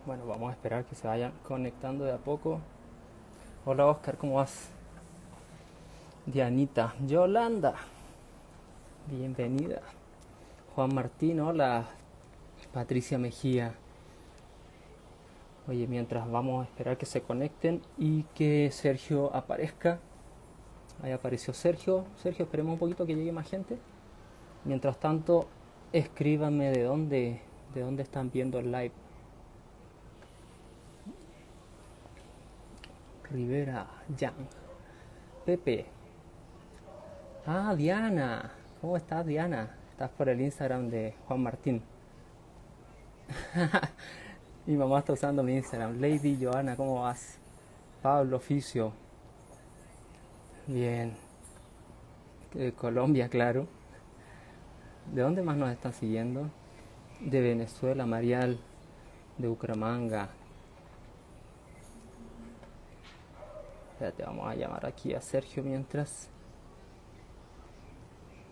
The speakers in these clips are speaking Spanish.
Bueno, vamos a esperar que se vayan conectando de a poco. Hola Oscar, ¿cómo vas? Dianita, Yolanda, bienvenida. Juan Martín, hola. Patricia Mejía. Oye, mientras vamos a esperar que se conecten y que Sergio aparezca. Ahí apareció Sergio. Sergio, esperemos un poquito que llegue más gente. Mientras tanto, escríbanme de dónde están viendo el live. Rivera, Jan, Pepe. Ah, Diana. ¿Cómo estás, Diana? Estás por el Instagram de Juan Martín. Mi mamá está usando mi Instagram. Lady Joana, ¿cómo vas? Pablo Oficio. Bien. Colombia, claro. ¿De dónde más nos están siguiendo? De Venezuela, Marial. De Bucaramanga. Espérate, vamos a llamar aquí a Sergio mientras.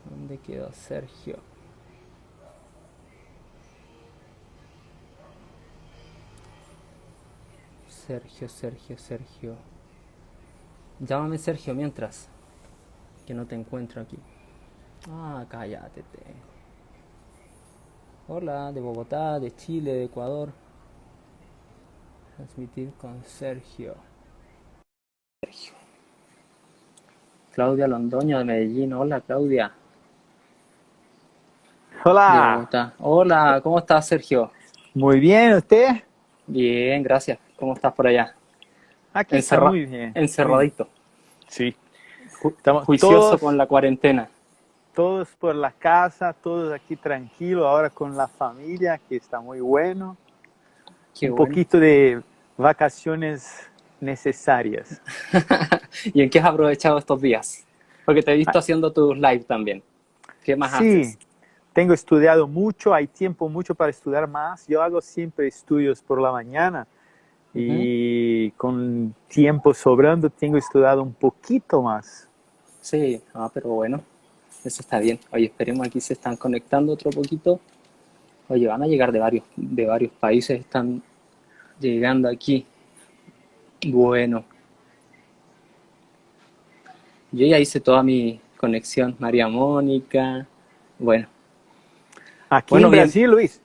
¿Dónde quedó Sergio? Sergio, Sergio, Sergio. Llámame Sergio mientras. Que no te encuentro aquí. Ah, cállate. Hola, de Bogotá, de Chile, de Ecuador. Transmitir con Sergio. Claudia Londoño de Medellín. Hola, Claudia. De Hola, Bogotá. Hola, ¿cómo estás, Sergio? muy bien, ¿usted? Bien, gracias. ¿Cómo estás por allá? Aquí está Encerra muy bien, muy bien. encerradito. Sí, estamos Juicioso con la cuarentena. todos por la casa, todos aquí tranquilos, ahora con la familia, que está muy bueno. Qué Un bueno. poquito de vacaciones necesarias. ¿Y en qué has aprovechado estos días? Porque te he visto Ah, haciendo tus live también. ¿Qué más sí, haces? tengo estudiado mucho, hay tiempo mucho para estudiar más. Yo hago siempre estudios por la mañana Ujú. y con tiempo sobrando tengo estudiado un poquito más. Sí, pero bueno, eso está bien. Oye, esperemos aquí se están conectando otro poquito. Oye, van a llegar de varios países, están llegando aquí. Bueno, yo ya hice toda mi conexión, María Mónica. Bueno, Aquí bueno, en bien. Brasil,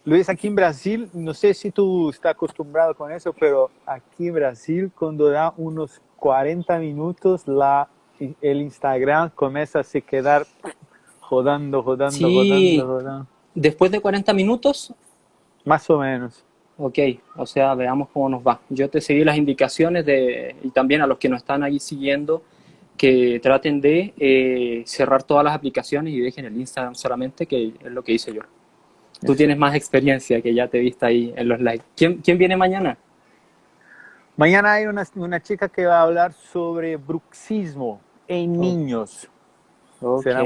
Luis, aquí en Brasil, no sé si tú estás acostumbrado con eso, pero aquí en Brasil, cuando da unos 40 minutos, el Instagram comienza a se quedar rodando, rodando, rodando, Sí, rodando. después de 40 minutos, Más o menos. ok, o sea, veamos cómo nos va. Yo te seguí las indicaciones y también a los que nos están ahí siguiendo, que traten de cerrar todas las aplicaciones y dejen el Instagram solamente, que es lo que hice yo. Tú Eso. tienes más experiencia, que ya te viste ahí en los live. ¿Quién viene mañana? Mañana hay una chica que va a hablar sobre bruxismo en Oh, niños. ok, Será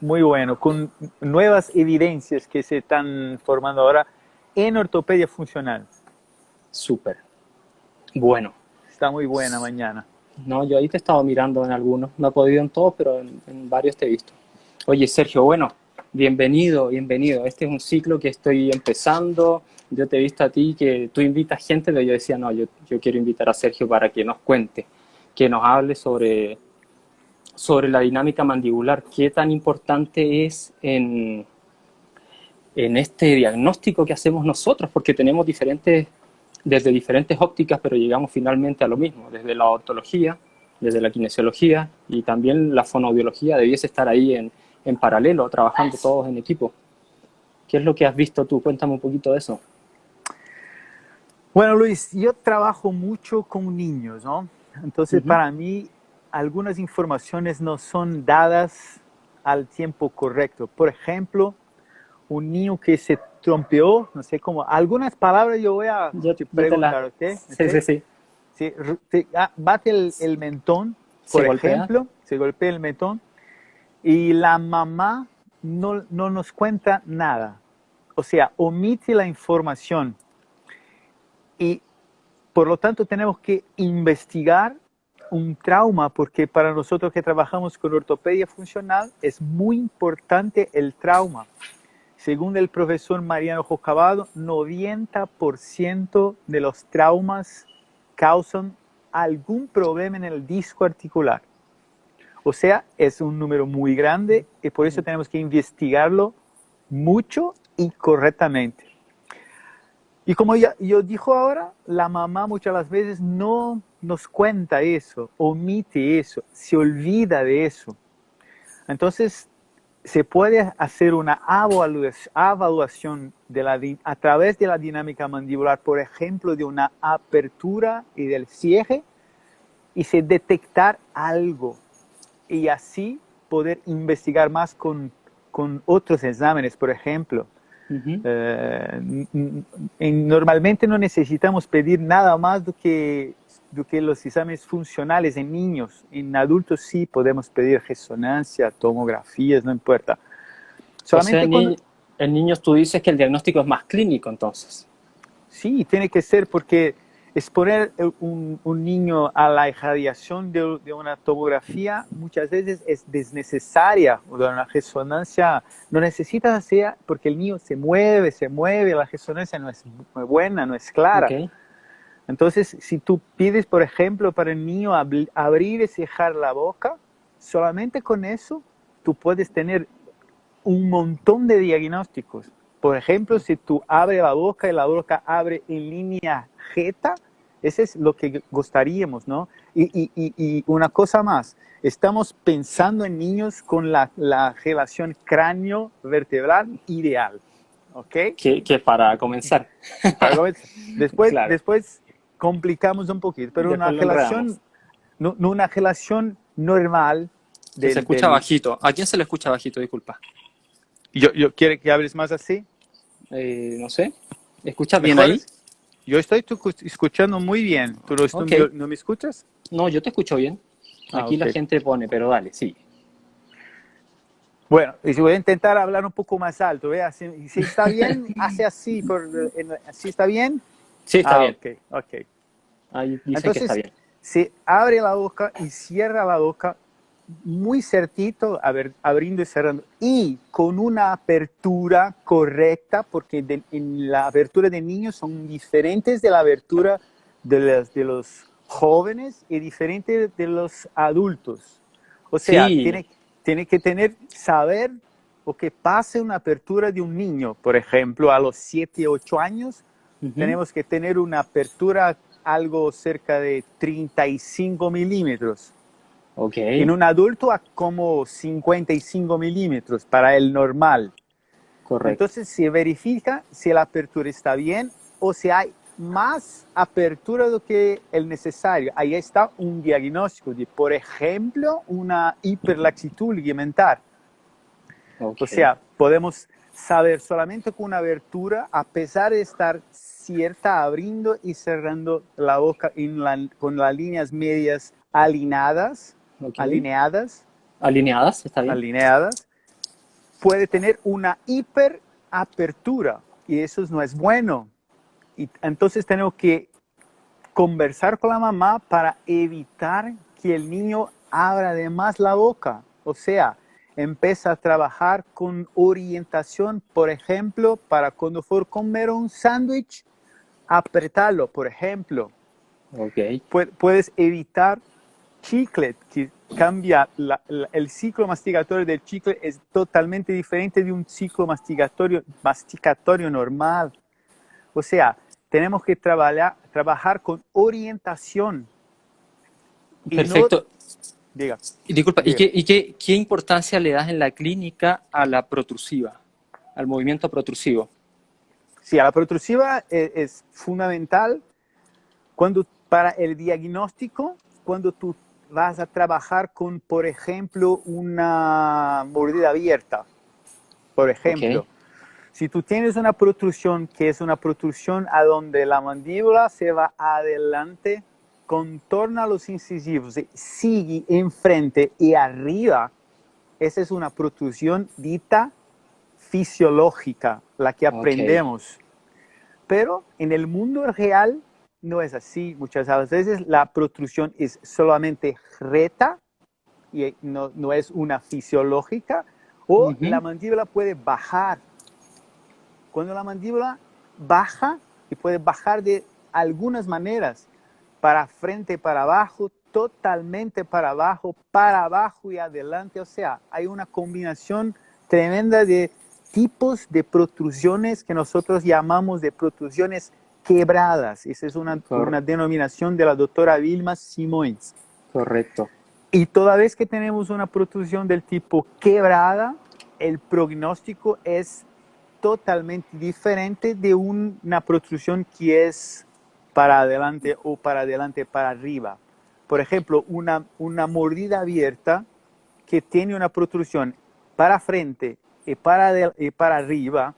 muy bueno, con nuevas evidencias que se están formando ahora en ortopedia funcional. súper. Bueno, Está muy buena mañana. no, yo ahí te he estado mirando en algunos. No he podido en todos, pero en varios te he visto. Oye, Sergio, bueno, bienvenido, bienvenido. Este es un ciclo que estoy empezando. Yo te he visto a ti que tú invitas gente, pero yo decía, no, yo quiero invitar a Sergio para que nos cuente, que nos hable sobre la dinámica mandibular, qué tan importante es en este diagnóstico que hacemos nosotros, porque tenemos desde diferentes ópticas, pero llegamos finalmente a lo mismo, desde la odontología, desde la kinesiología y también la fonoaudiología debiese estar ahí en paralelo, trabajando todos en equipo. ¿Qué es lo que has visto tú? Cuéntame un poquito de eso. Bueno, Luis, yo trabajo mucho con niños, ¿no? Entonces, Ujú. para mí, algunas informaciones no son dadas al tiempo correcto. Por ejemplo, un niño que se trompeó, no sé cómo, algunas palabras yo voy a te Yo te la... preguntar, ¿ok? Sí, sí, ¿Ok? sí. Sí, bate el mentón, Se por golpea. ejemplo, se golpea el mentón y la mamá no nos cuenta nada. O sea, omite la información y por lo tanto tenemos que investigar un trauma porque para nosotros que trabajamos con ortopedia funcional es muy importante el trauma. según el profesor Mariano Jocabado, 90% de los traumas causan algún problema en el disco articular. O sea, es un número muy grande y por eso tenemos que investigarlo mucho y correctamente. Y como yo dijo ahora, la mamá muchas las veces no nos cuenta eso, omite eso, se olvida de eso. Entonces, se puede hacer una evaluación a través de la dinámica mandibular, por ejemplo, de una apertura y del cierre, y se detectar algo. Y así poder investigar más con otros exámenes, por ejemplo. Normalmente no necesitamos pedir nada más do que los exámenes funcionales en niños. En adultos sí podemos pedir resonancia, tomografías, no importa. Solamente en niños tú dices que el diagnóstico es más clínico, entonces. Sí, tiene que ser porque exponer un niño a la irradiación de una tomografía muchas veces es desnecesaria, o de una resonancia no necesitas hacer porque el niño se mueve, la resonancia no es muy buena, no es clara. Okay. Entonces, si tú pides, por ejemplo, para el niño abrir y cerrar la boca, solamente con eso tú puedes tener un montón de diagnósticos. Por ejemplo, si tú abres la boca y la boca abre en línea recta, eso es lo que gustaríamos, ¿no? Y una cosa más, estamos pensando en niños con la relación cráneo-vertebral ideal, ¿ok? Que para comenzar. Para comenzar. Claro. Después complicamos un poquito, pero una relación normal. Se escucha bajito. ¿A quién se le escucha bajito? Disculpa. ¿Yo quiero que hables más así? No sé. ¿Escuchas bien ahí? Yo estoy escuchando muy bien. ¿Tú no me escuchas? No, yo te escucho bien. Aquí la gente pone, pero dale, sí. Bueno, y si voy a intentar hablar un poco más alto, ¿vea? Si está bien, hace así. ¿Sí está bien? Sí, está bien. Ok. Ahí dice entonces, que está bien. Se abre la boca y cierra la boca muy cerquito, abriendo y cerrando, y con una apertura correcta, porque en la apertura de niños son diferentes de la apertura de los jóvenes y diferentes de los adultos. O sea, sí. tiene que saber lo que pasa en una apertura de un niño. Por ejemplo, a los 7, 8 años, tenemos que tener una apertura algo cerca de 35 milímetros. Okay. En un adulto a como 55 milímetros para el normal. Correcto. Entonces se verifica si la apertura está bien o si hay más apertura de lo que el necesario. Ahí está un diagnóstico de, por ejemplo, una hiperlaxitud ligamentar. Okay. O sea, podemos saber solamente con una abertura, a pesar de estar cierta, abriendo y cerrando la boca con las líneas medias alineadas. Okay. Alineadas, está bien. Alineadas, puede tener una hiperapertura y eso no es bueno. Y entonces tenemos que conversar con la mamá para evitar que el niño abra de más la boca. O sea, empieza a trabajar con orientación, por ejemplo, para cuando for comer un sándwich, apretarlo, por ejemplo. Okay. Puedes evitar chicle, que cambia el ciclo masticatorio del chicle es totalmente diferente de un ciclo masticatorio normal. O sea, tenemos que trabajar con orientación. Perfecto. Diga. Disculpa, diga. ¿Y qué importancia le das en la clínica a la protrusiva, al movimiento protrusivo? Sí, a la protrusiva es fundamental para el diagnóstico, cuando tú vas a trabajar con, por ejemplo, una mordida abierta. Por ejemplo, okay. Si tú tienes una protrusión que es una protrusión a donde la mandíbula se va adelante, contorna los incisivos, sigue enfrente y arriba, esa es una protrusión dita fisiológica, la que aprendemos. Okay. Pero en el mundo real no es así. Muchas veces la protrusión es solamente recta y no es una fisiológica, o la mandíbula puede bajar cuando la mandíbula baja, y puede bajar de algunas maneras, para frente, para abajo, totalmente para abajo y adelante. O sea, hay una combinación tremenda de tipos de protrusiones que nosotros llamamos de protrusiones quebradas. Esa es una denominación de la doctora Vilma Simões. Correcto. Y toda vez que tenemos una protrusión del tipo quebrada, el pronóstico es totalmente diferente de una protrusión que es para adelante o para adelante, para arriba. Por ejemplo, una mordida abierta que tiene una protrusión para frente y para arriba,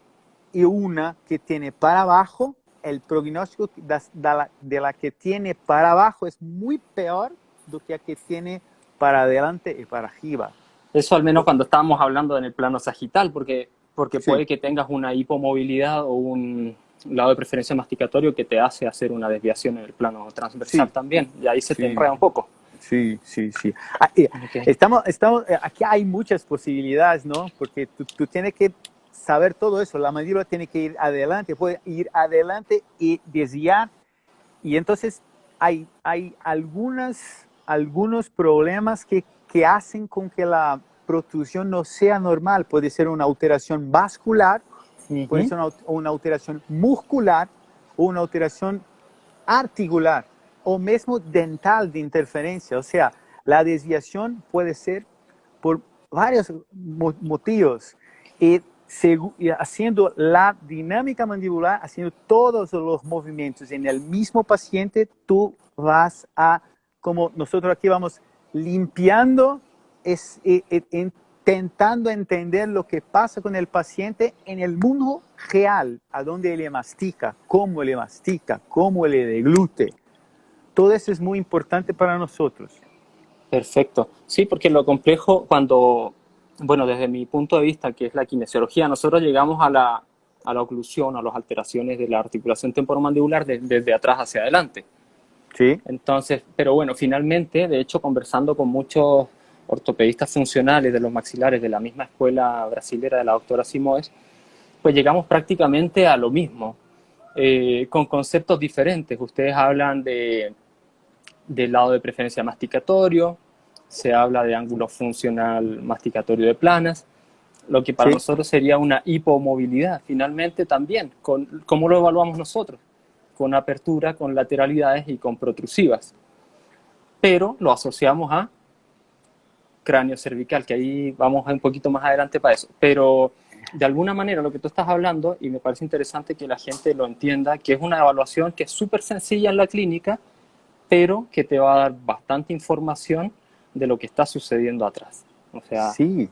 y una que tiene para abajo, el pronóstico de la que tiene para abajo es muy peor do que la que tiene para adelante y para arriba. Eso al menos cuando estábamos hablando en el plano sagital, porque Sí. puede que tengas una hipomovilidad o un lado de preferencia masticatorio que te hace hacer una desviación en el plano transversal Sí. también, y ahí se te Sí. enreda un poco. Sí. Okay. Aquí hay muchas posibilidades, ¿no? Porque tú tienes que saber todo eso. La mandíbula tiene que ir adelante, puede ir adelante y desviar. Y entonces hay algunos problemas que hacen con que la protrusión no sea normal. Puede ser una alteración vascular, puede ser una alteración muscular o una alteración articular o mismo dental de interferencia. O sea, la desviación puede ser por varios motivos. Y haciendo la dinámica mandibular, haciendo todos los movimientos en el mismo paciente, tú vas a, como nosotros aquí vamos limpiando, intentando entender lo que pasa con el paciente en el mundo real, a dónde le mastica, cómo le deglute. Todo eso es muy importante para nosotros. Perfecto. Sí, porque lo complejo bueno, desde mi punto de vista, que es la kinesiología, nosotros llegamos a la oclusión, a las alteraciones de la articulación temporomandibular desde atrás hacia adelante. Sí. Entonces, pero bueno, finalmente, de hecho, conversando con muchos ortopedistas funcionales de los maxilares de la misma escuela brasilera de la doctora Simões, pues llegamos prácticamente a lo mismo, con conceptos diferentes. Ustedes hablan del lado de preferencia masticatorio, se habla de ángulo funcional masticatorio de planas, lo que para Sí. nosotros sería una hipomovilidad, finalmente también. ¿Cómo lo evaluamos nosotros? Con apertura, con lateralidades y con protrusivas. Pero lo asociamos a cráneo cervical, que ahí vamos un poquito más adelante para eso. Pero de alguna manera lo que tú estás hablando, y me parece interesante que la gente lo entienda, que es una evaluación que es súper sencilla en la clínica, pero que te va a dar bastante información de lo que está sucediendo atrás. O sea, sí,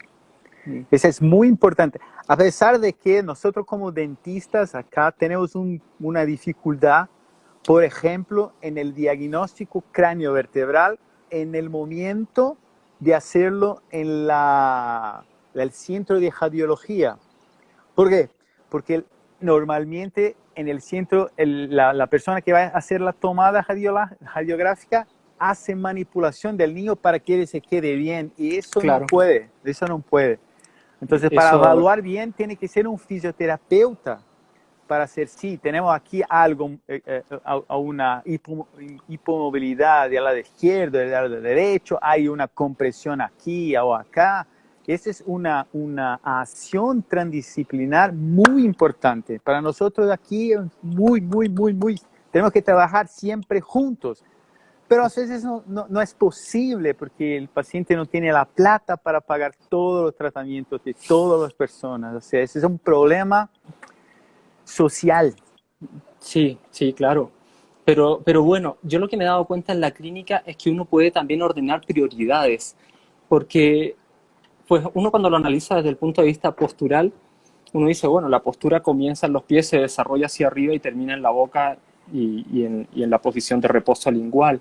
eso es muy importante. A pesar de que nosotros como dentistas acá tenemos una dificultad, por ejemplo, en el diagnóstico craniovertebral, en el momento de hacerlo en el centro de radiología. ¿Por qué? Porque normalmente en el centro la persona que va a hacer la tomada radiográfica hace manipulación del niño para que él se quede bien, y eso claro. no puede. Entonces, para evaluar bien, tiene que ser un fisioterapeuta para hacer, sí, tenemos aquí algo, una hipomovilidad del lado izquierdo, del lado derecho, hay una compresión aquí o acá. Esa es una acción transdisciplinar muy importante. Para nosotros aquí es muy, tenemos que trabajar siempre juntos. Pero a veces no es posible porque el paciente no tiene la plata para pagar todos los tratamientos de todas las personas. O sea, ese es un problema social. Sí, claro. Pero bueno, yo lo que me he dado cuenta en la clínica es que uno puede también ordenar prioridades, porque pues uno cuando lo analiza desde el punto de vista postural, uno dice, bueno, la postura comienza en los pies, se desarrolla hacia arriba y termina en la boca y en la posición de reposo lingual.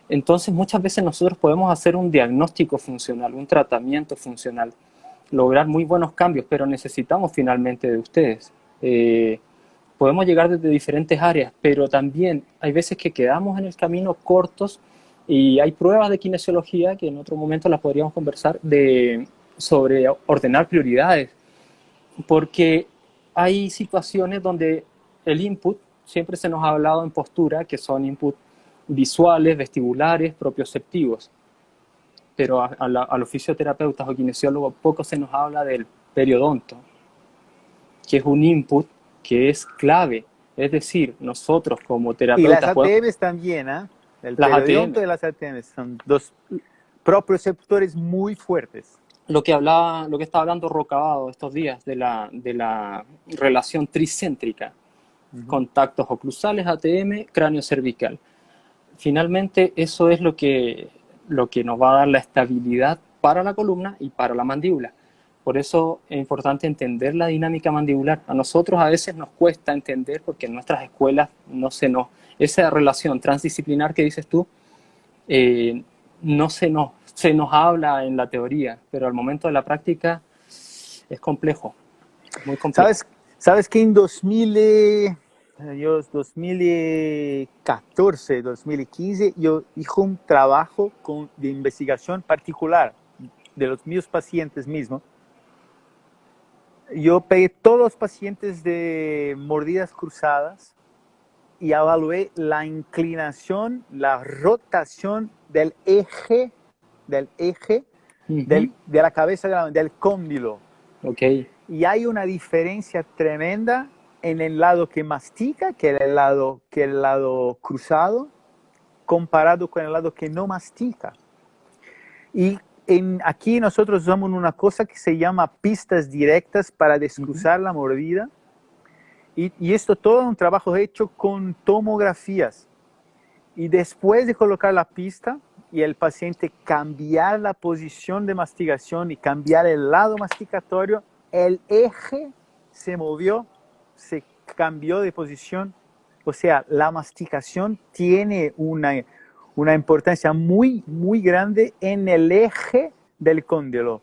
Entonces, muchas veces nosotros podemos hacer un diagnóstico funcional, un tratamiento funcional, lograr muy buenos cambios, pero necesitamos finalmente de ustedes. Podemos llegar desde diferentes áreas, pero también hay veces que quedamos en el camino cortos y hay pruebas de kinesiología que en otro momento las podríamos conversar sobre ordenar prioridades, porque hay situaciones donde el input, siempre se nos ha hablado en postura, que son input visuales, vestibulares, propioceptivos, pero a los fisioterapeutas o kinesiólogos poco se nos habla del periodonto, que es un input que es clave. Es decir, nosotros como Y las terapeutas podemos... ATMs también, ¿eh? El Las periodonto ATM, y las ATMs son dos proprioceptores muy fuertes. lo que estaba hablando Rocabado estos días de la relación tricéntrica, contactos oclusales, ATM, cráneo cervical. Finalmente, eso es lo que nos va a dar la estabilidad para la columna y para la mandíbula. Por eso es importante entender la dinámica mandibular. A nosotros a veces nos cuesta entender porque en nuestras escuelas no se nos... Esa relación transdisciplinar que dices tú, no se nos habla en la teoría, pero al momento de la práctica es complejo, muy complejo. ¿Sabes que en 2014, 2015, yo hice un trabajo de investigación particular de los míos pacientes mismos? Yo pegué todos los pacientes de mordidas cruzadas y evalué la inclinación, la rotación del eje de la cabeza del cóndilo. Ok. Y hay una diferencia tremenda en el lado que mastica, que el lado cruzado, comparado con el lado que no mastica. Y aquí nosotros usamos una cosa que se llama pistas directas para descruzar la mordida. Y esto todo es un trabajo hecho con tomografías. Y después de colocar la pista y el paciente cambiar la posición de masticación y cambiar el lado masticatorio, el eje se movió, se cambió de posición. O sea, la masticación tiene una importancia muy, muy grande en el eje del cóndilo.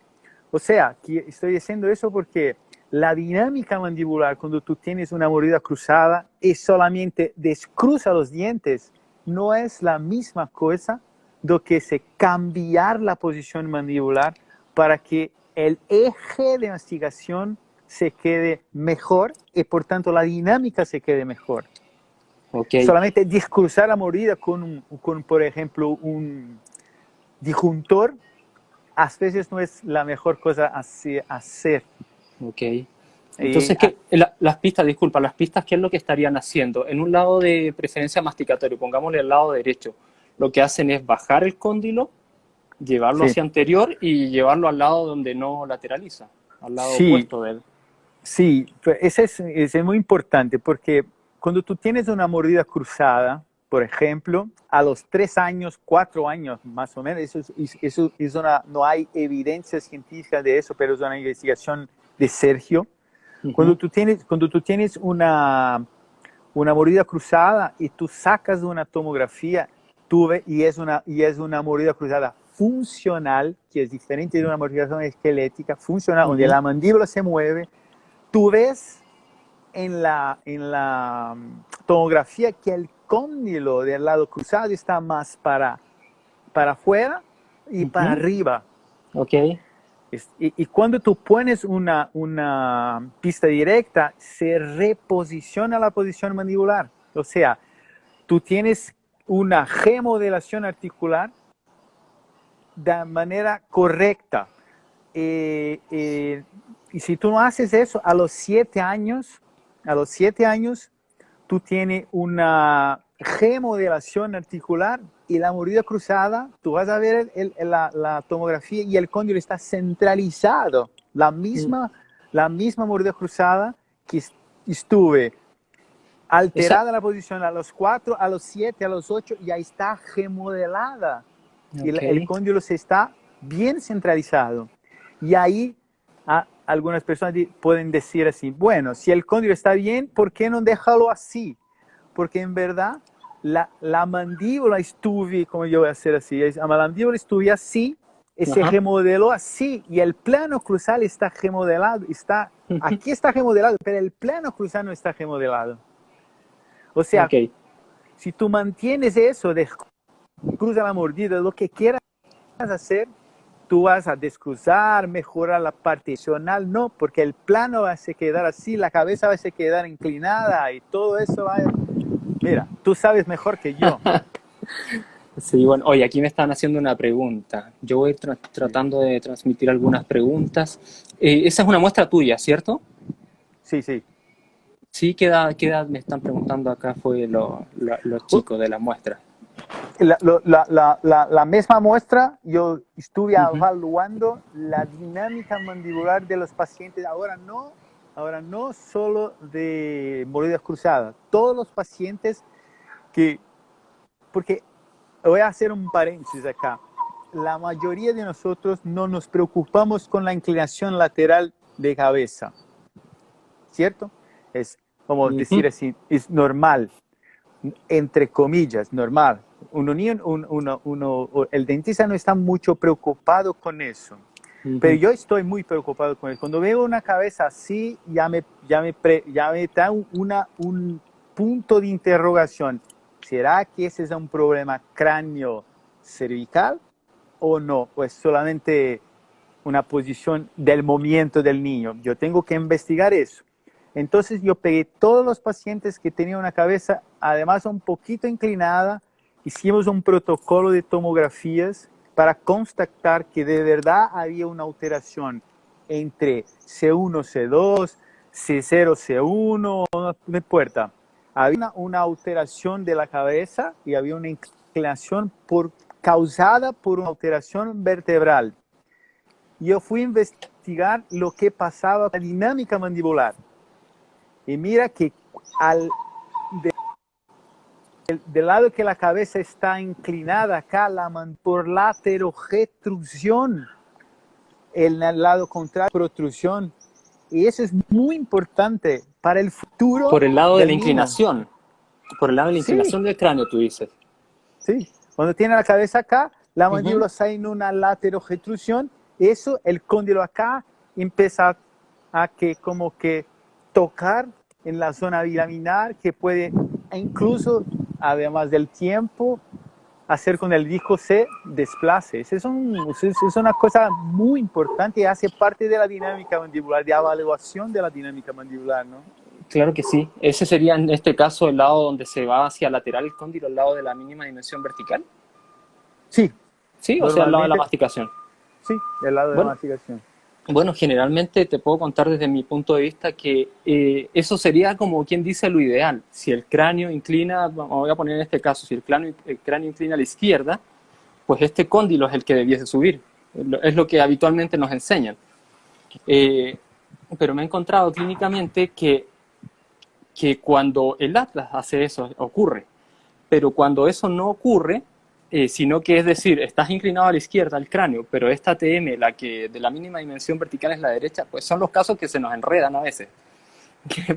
O sea, estoy diciendo eso porque la dinámica mandibular cuando tú tienes una mordida cruzada y solamente descruza los dientes, no es la misma cosa do que se cambiar la posición mandibular para que el eje de masticación se quede mejor y por tanto la dinámica se quede mejor. Okay. Solamente descruzar la mordida con, por ejemplo, un disjuntor, a veces no es la mejor cosa hacer. Ok. Entonces, las pistas, disculpa, las pistas, ¿qué es lo que estarían haciendo? En un lado de preferencia masticatorio, pongámosle el lado derecho, lo que hacen es bajar el cóndilo, llevarlo hacia anterior y llevarlo al lado donde no lateraliza, al lado opuesto de él. Sí, eso es muy importante porque cuando tú tienes una mordida cruzada, por ejemplo, a los 3 años, 4 años más o menos, no hay evidencia científica de eso, pero es una investigación de Sergio. Cuando tú tienes una mordida cruzada y tú sacas una tomografía, y es una mordida cruzada funcional, que es diferente de una mordida esquelética, funcional, donde la mandíbula se mueve, tú ves en la tomografía que el cóndilo del lado cruzado está más para afuera y para arriba. Ok. Y cuando tú pones una pista directa, se reposiciona la posición mandibular. O sea, tú tienes una remodelación articular de manera correcta. Y si tú no haces eso, a los 7 años, tú tienes una remodelación articular y la mordida cruzada, tú vas a ver la tomografía y el cóndilo está centralizado. La misma mordida cruzada que estuve alterada la posición a los 4, a los 7, a los 8, ya está remodelada. Y el cóndilo se está bien centralizado. Y ahí algunas personas pueden decir así, bueno, si el cóndilo está bien, ¿por qué no dejarlo así? Porque en verdad la mandíbula estuve, como yo voy a hacer así, la mandíbula estuve así, y se remodeló así, y el plano cruzal está remodelado, aquí está remodelado, pero el plano cruzal no está remodelado. O sea, si tú mantienes eso, cruza la mordida, lo que quieras hacer, tú vas a descruzar, mejorar la parte adicional, no, porque el plano va a se quedar así, la cabeza va a se quedar inclinada y todo eso va a... Mira, tú sabes mejor que yo. Sí, bueno, oye, aquí me están haciendo una pregunta. Yo voy a ir tratando de transmitir algunas preguntas. Esa es una muestra tuya, ¿cierto? Sí, sí. Sí, ¿qué edad me están preguntando acá? Fue los chicos de la muestra. La misma muestra, yo estuve Ujú. evaluando la dinámica mandibular de los pacientes, ahora no solo de mordidas cruzadas, todos los pacientes que, porque voy a hacer un paréntesis acá, la mayoría de nosotros no nos preocupamos con la inclinación lateral de cabeza, ¿cierto? Es como Ujú. decir así, es normal, entre comillas, normal. El dentista no está mucho preocupado con eso, pero Ujú. yo estoy muy preocupado con eso. Cuando veo una cabeza así, ya me da un punto de interrogación. ¿Será que ese es un problema cráneo cervical o no? ¿O es solamente una posición del movimiento del niño? Yo tengo que investigar eso. Entonces yo pegué todos los pacientes que tenían una cabeza, además un poquito inclinada, hicimos un protocolo de tomografías para constatar que de verdad había una alteración entre C1, C2, C0, C1, no importa. Había una alteración de la cabeza y había una inclinación causada por una alteración vertebral. Yo fui a investigar lo que pasaba con la dinámica mandibular. Y mira que del lado que la cabeza está inclinada acá, por laterojetrusión, el lado contrario, protrusión. Y eso es muy importante para el futuro Por el lado de la del niño. inclinación. Por el lado de la Sí, inclinación del cráneo, tú dices. sí. Cuando tiene la cabeza acá, la Ujú. mandíbula está en una laterojetrusión. Eso, el cóndilo acá, empieza a que como que tocar en la zona bilaminar, que puede incluso, además del tiempo, hacer con el disco se desplace. Es una cosa muy importante y hace parte de la dinámica mandibular, de evaluación de la dinámica mandibular, ¿no? Claro que sí. Ese sería en este caso el lado donde se va hacia lateral el cóndilo, el lado de la mínima dimensión vertical. Sí, Sí, o sea, el lado de la normalmente, masticación. sí, del lado de la Bueno, masticación. bueno, generalmente te puedo contar desde mi punto de vista que eso sería como quien dice lo ideal. Si el cráneo inclina, voy a poner en este caso, si el cráneo inclina a la izquierda, pues este cóndilo es el que debiese subir. Es lo que habitualmente nos enseñan. Eh, pero me he encontrado clínicamente que cuando el atlas hace eso ocurre, pero cuando eso no ocurre, sino que es decir, estás inclinado a la izquierda el cráneo, pero esta TM, la que de la mínima dimensión vertical es la derecha, pues son los casos que se nos enredan a veces,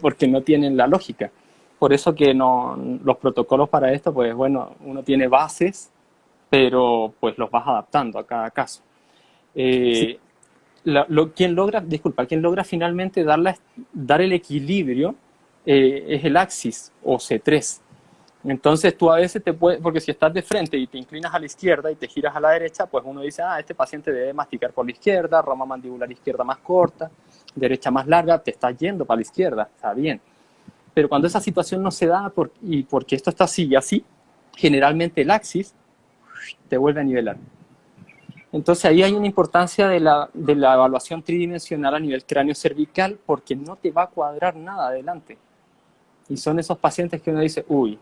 porque no tienen la lógica. Por eso que no, los protocolos para esto, pues bueno, uno tiene bases, pero pues los vas adaptando a cada caso. Sí, Eh, quien logra finalmente dar el equilibrio es el axis o C3. Entonces tú a veces te puedes, porque si estás de frente y te inclinas a la izquierda y te giras a la derecha, pues uno dice, este paciente debe masticar por la izquierda, rama mandibular izquierda más corta, derecha más larga, te estás yendo para la izquierda, está bien. Pero cuando esa situación no se da y porque esto está así y así, generalmente el axis te vuelve a nivelar. Entonces ahí hay una importancia de la evaluación tridimensional a nivel cráneo cervical porque no te va a cuadrar nada adelante. Y son esos pacientes que uno dice, uy,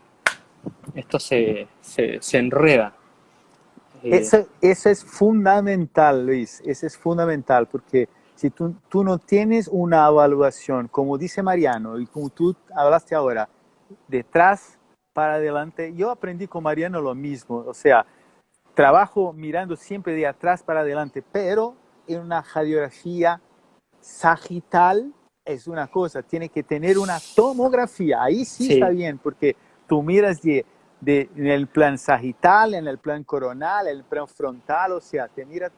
esto se enreda. Eh, eso es fundamental, Luis, eso es fundamental, porque si tú no tienes una evaluación, como dice Mariano, y como tú hablaste ahora, detrás para adelante, yo aprendí con Mariano lo mismo, o sea, trabajo mirando siempre de atrás para adelante, pero en una radiografía sagital es una cosa, tiene que tener una tomografía, ahí sí está sí, bien, porque tú miras en el plan sagital, en el plan coronal, en el plan frontal, o sea, te mira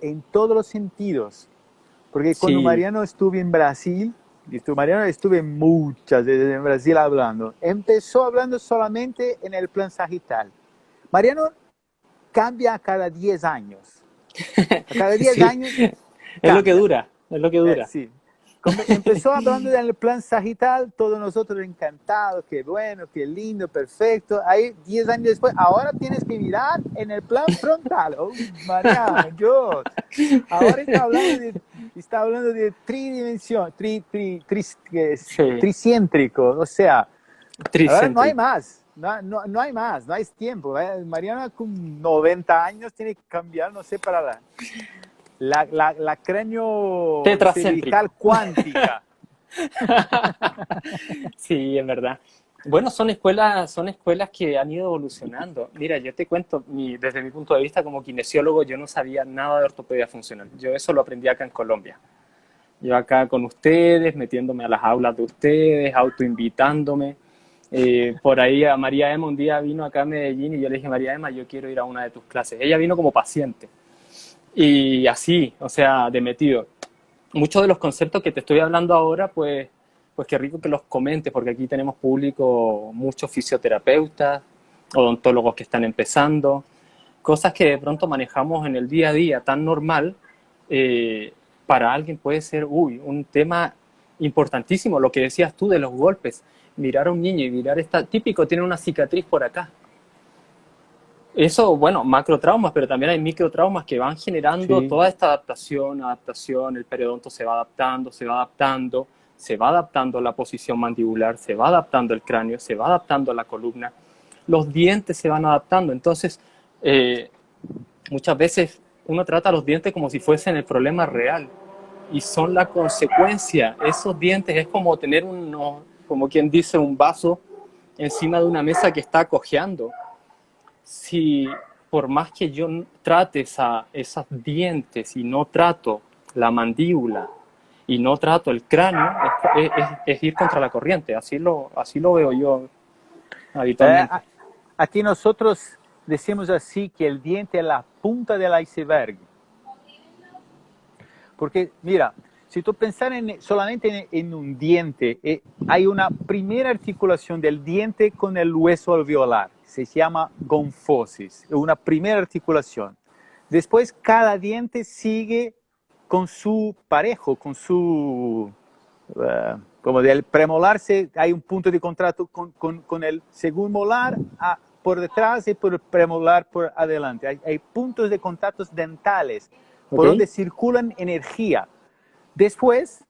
en todos los sentidos. Porque cuando sí, Mariano estuve en Brasil, Mariano estuve muchas veces en Brasil hablando, empezó hablando solamente en el plan sagital. Mariano cambia cada 10 años. A cada 10 Sí, años es lo que cambia. dura, es lo que dura. Sí. Empezó hablando del plan sagital, todos nosotros encantados, qué bueno, qué lindo, perfecto. Ahí, 10 años después, ahora tienes que mirar en el plan frontal. Oh, Mariano, Dios. Ahora está hablando de tridimensión, Sí, tricéntrico. O sea, ahora no hay tricéntrico. más. No hay más, no hay tiempo. Mariana con 90 años tiene que cambiar, no sé, para la cráneo cervical Tetracéntrico. cuántica. Sí, es verdad. Bueno, son escuelas que han ido evolucionando. Mira, yo te cuento, desde mi punto de vista como kinesiólogo, yo no sabía nada de ortopedia funcional. Yo eso lo aprendí acá en Colombia. Yo acá con ustedes, metiéndome a las aulas de ustedes, autoinvitándome. Por ahí a María Emma un día vino acá a Medellín y yo le dije, María Emma, yo quiero ir a una de tus clases. Ella vino como paciente. Y así, o sea, de metido. Muchos de los conceptos que te estoy hablando ahora, pues qué rico que los comentes, porque aquí tenemos público, muchos fisioterapeutas, odontólogos que están empezando, cosas que de pronto manejamos en el día a día tan normal, eh, para alguien puede ser, un tema importantísimo, lo que decías tú de los golpes, mirar a un niño y mirar típico, tiene una cicatriz por acá. Eso, bueno, macrotraumas, pero también hay microtraumas que van generando Sí. toda esta adaptación, el periodonto se va adaptando, se va adaptando la posición mandibular, se va adaptando el cráneo, se va adaptando la columna, los dientes se van adaptando. Entonces, eh, muchas veces uno trata los dientes como si fuesen el problema real y son la consecuencia. Esos dientes es como tener como quien dice, un vaso encima de una mesa que está cojeando. Si por más que yo trate esos dientes y no trato la mandíbula y no trato el cráneo, es ir contra la corriente. Así lo veo yo Eh, habitualmente. a- Aquí nosotros decimos así que el diente es la punta del iceberg. Porque, mira, si tú pensar solamente en un diente, hay una primera articulación del diente con el hueso alveolar. Se llama gonfosis, una primera articulación. Después, cada diente sigue con su parejo, con su como del premolar hay un punto de contacto con el segundo molar por detrás y por el premolar por adelante. Hay puntos de contactos dentales ¿Ok? por donde circulan energía. Después,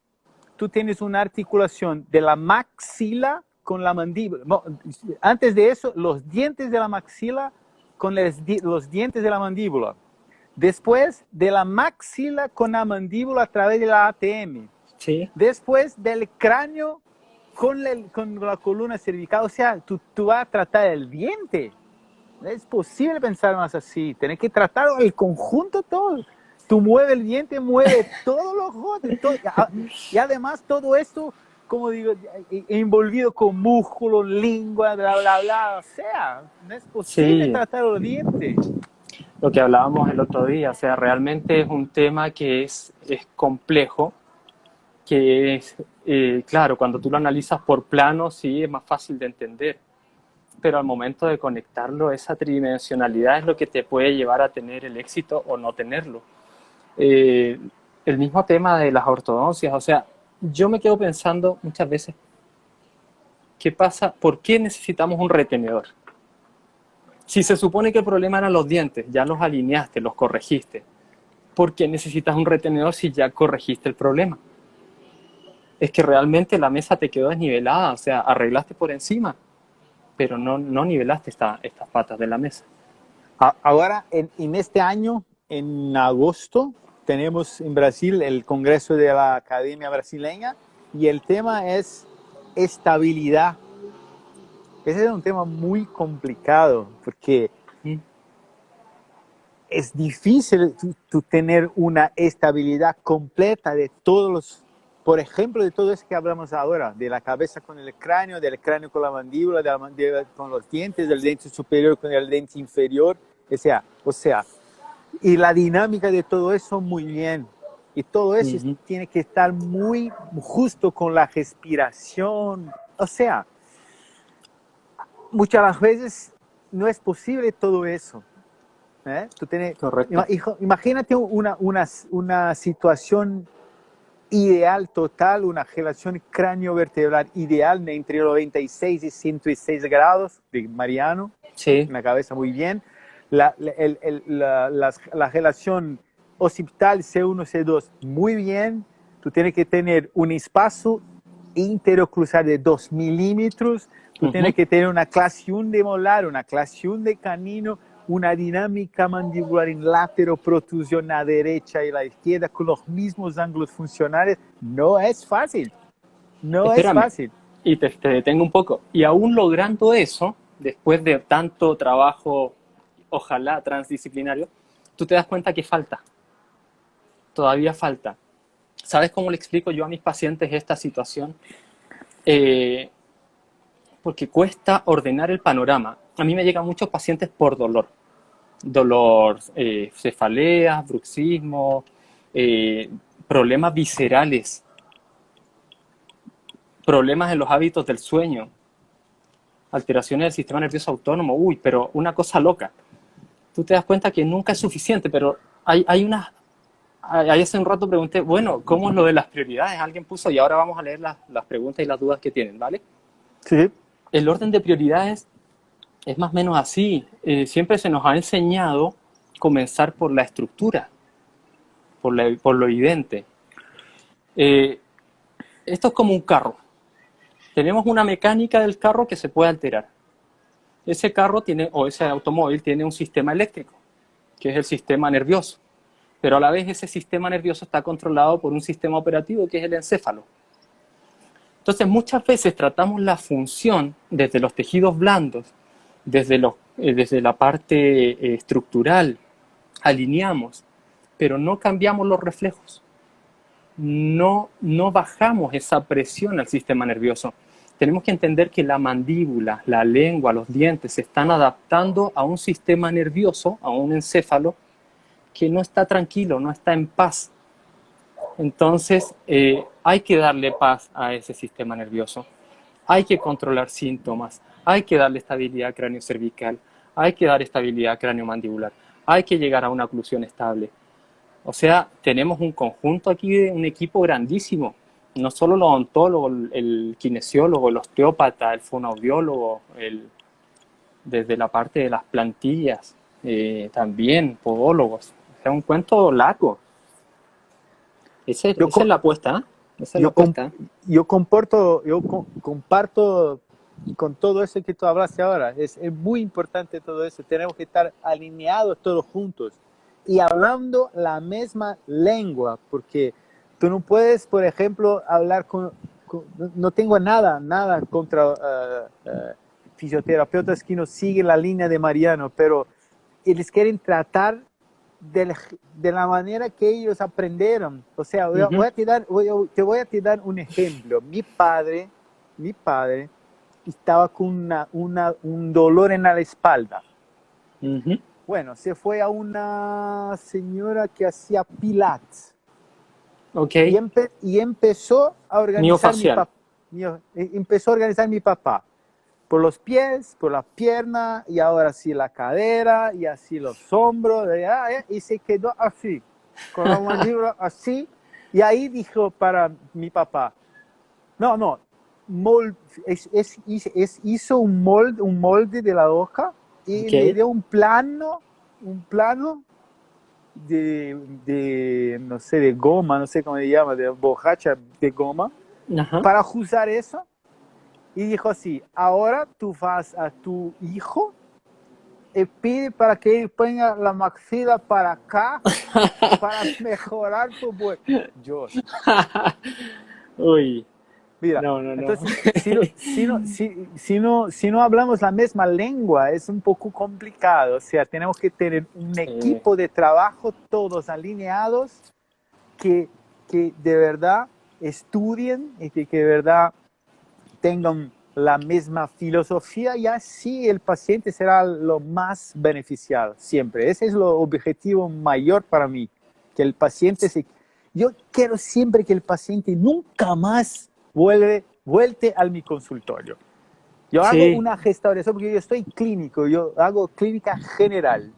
tú tienes una articulación de la maxila con la mandíbula. No, antes de eso, los dientes de la maxila con los dientes de la mandíbula. Después, de la maxila con la mandíbula a través de la ATM. Sí, Después del cráneo con la columna cervical. O sea, tú vas a tratar el diente. Es posible pensar más así. Tienes que tratar el conjunto todo. Tú mueves el diente, mueve todos los jodes. Y además todo esto, como digo, envolvido con músculo, lengua, bla, bla, bla. O sea, no es posible sí, tratar el diente. lo que hablábamos el otro día, o sea, realmente es un tema que es complejo, que es, claro, cuando tú lo analizas por plano, sí, es más fácil de entender, pero al momento de conectarlo, esa tridimensionalidad es lo que te puede llevar a tener el éxito o no tenerlo. Eh, el mismo tema de las ortodoncias, o sea, yo me quedo pensando muchas veces, ¿qué pasa? ¿Por qué necesitamos un retenedor? Si se supone que el problema eran los dientes, ya los alineaste, los corregiste, ¿por qué necesitas un retenedor si ya corregiste el problema? Es que realmente la mesa te quedó desnivelada, o sea, arreglaste por encima, pero no nivelaste estas patas de la mesa. Ahora, en este año, en agosto, tenemos en Brasil el Congreso de la Academia Brasileña y el tema es estabilidad. Ese es un tema muy complicado porque ¿Mm? es difícil tú tener una estabilidad completa de todos los, por ejemplo, de todo eso que hablamos ahora, de la cabeza con el cráneo, del cráneo con la mandíbula, de la mandíbula con los dientes, del diente superior con el diente inferior, o sea, y la dinámica de todo eso muy bien. Y todo eso Uh-huh. tiene que estar muy justo con la respiración. O sea, muchas veces no es posible todo eso. Tú tienes, correcto. imagínate una situación ideal total, una relación cráneo-vertebral ideal entre 96 y 106 grados de Mariano, Sí. una cabeza muy bien. La relación occipital C1, C2 muy bien. Tú tienes que tener un espacio interoclusal de 2 milímetros. Tú tienes que tener una clasión de molar, una clasión de canino, una dinámica mandibular en látero, protrusión a la derecha y a la izquierda con los mismos ángulos funcionales. No es fácil. No es Espérame, fácil. y te detengo un poco. Y aún logrando eso, después de tanto trabajo, ojalá transdisciplinario, tú te das cuenta que falta. Todavía falta. ¿Sabes cómo le explico yo a mis pacientes esta situación? Porque cuesta ordenar el panorama. A mí me llegan muchos pacientes por dolor. Dolor, cefaleas, bruxismo, problemas viscerales, problemas en los hábitos del sueño, alteraciones del sistema nervioso autónomo. Uy, pero una cosa loca. Tú te das cuenta que nunca es suficiente, pero hay unas... Ahí hace un rato pregunté, bueno, ¿cómo es lo de las prioridades? Alguien puso, y ahora vamos a leer las preguntas y las dudas que tienen, ¿vale? Sí. El orden de prioridades es más o menos así. Siempre se nos ha enseñado comenzar por la estructura, por lo evidente. Esto es como un carro. Tenemos una mecánica del carro que se puede alterar. Ese carro tiene, o ese automóvil tiene un sistema eléctrico, que es el sistema nervioso. Pero a la vez ese sistema nervioso está controlado por un sistema operativo que es el encéfalo. Entonces muchas veces tratamos la función desde los tejidos blandos, desde la parte estructural, alineamos, pero no cambiamos los reflejos. No bajamos esa presión al sistema nervioso. Tenemos que entender que la mandíbula, la lengua, los dientes se están adaptando a un sistema nervioso, a un encéfalo, que no está tranquilo, no está en paz. Entonces, hay que darle paz a ese sistema nervioso. Hay que controlar síntomas. Hay que darle estabilidad cráneo-cervical. Hay que dar estabilidad cráneo-mandibular. Hay que llegar a una oclusión estable. O sea, tenemos un conjunto aquí de un equipo grandísimo. No solo el odontólogo, el kinesiólogo, el osteópata, el fonoaudiólogo, desde la parte de las plantillas, también podólogos. O sea, un cuento largo. Esa es la apuesta, ¿eh? Esa es la apuesta. Yo comparto con todo eso que tú hablaste ahora. Es muy importante todo eso. Tenemos que estar alineados todos juntos y hablando la misma lengua, porque tú no puedes, por ejemplo, hablar no tengo nada contra fisioterapeutas que no siguen la línea de Mariano, pero ellos quieren tratar de la manera que ellos aprendieron. O sea, te voy a dar un ejemplo. Mi padre estaba con un dolor en la espalda. Bueno, se fue a una señora que hacía pilates. Okay. Y empezó a organizar mi papá. Por los pies, por la pierna, y ahora sí la cadera, y así los hombros, y se quedó así, con la mandíbula así. Y ahí dijo para mi papá, hizo un molde de la hoja y le dio un plano de no sé, de goma, no sé cómo se llama, de borracha de goma, para usar eso. Y dijo así, ahora tú vas a tu hijo y pide para que él ponga la maxila para acá para mejorar tu vuelo. Dios. Uy. Mira, no. Entonces, si no hablamos la misma lengua, es un poco complicado. O sea, tenemos que tener un equipo de trabajo, todos alineados, que de verdad estudien y que de verdad tengan la misma filosofía, y así el paciente será lo más beneficiado siempre. Ese es el objetivo mayor para mí, que el paciente yo quiero siempre que el paciente nunca más vuelte a mi consultorio. Yo hago una restauración porque yo estoy clínico, yo hago clínica general.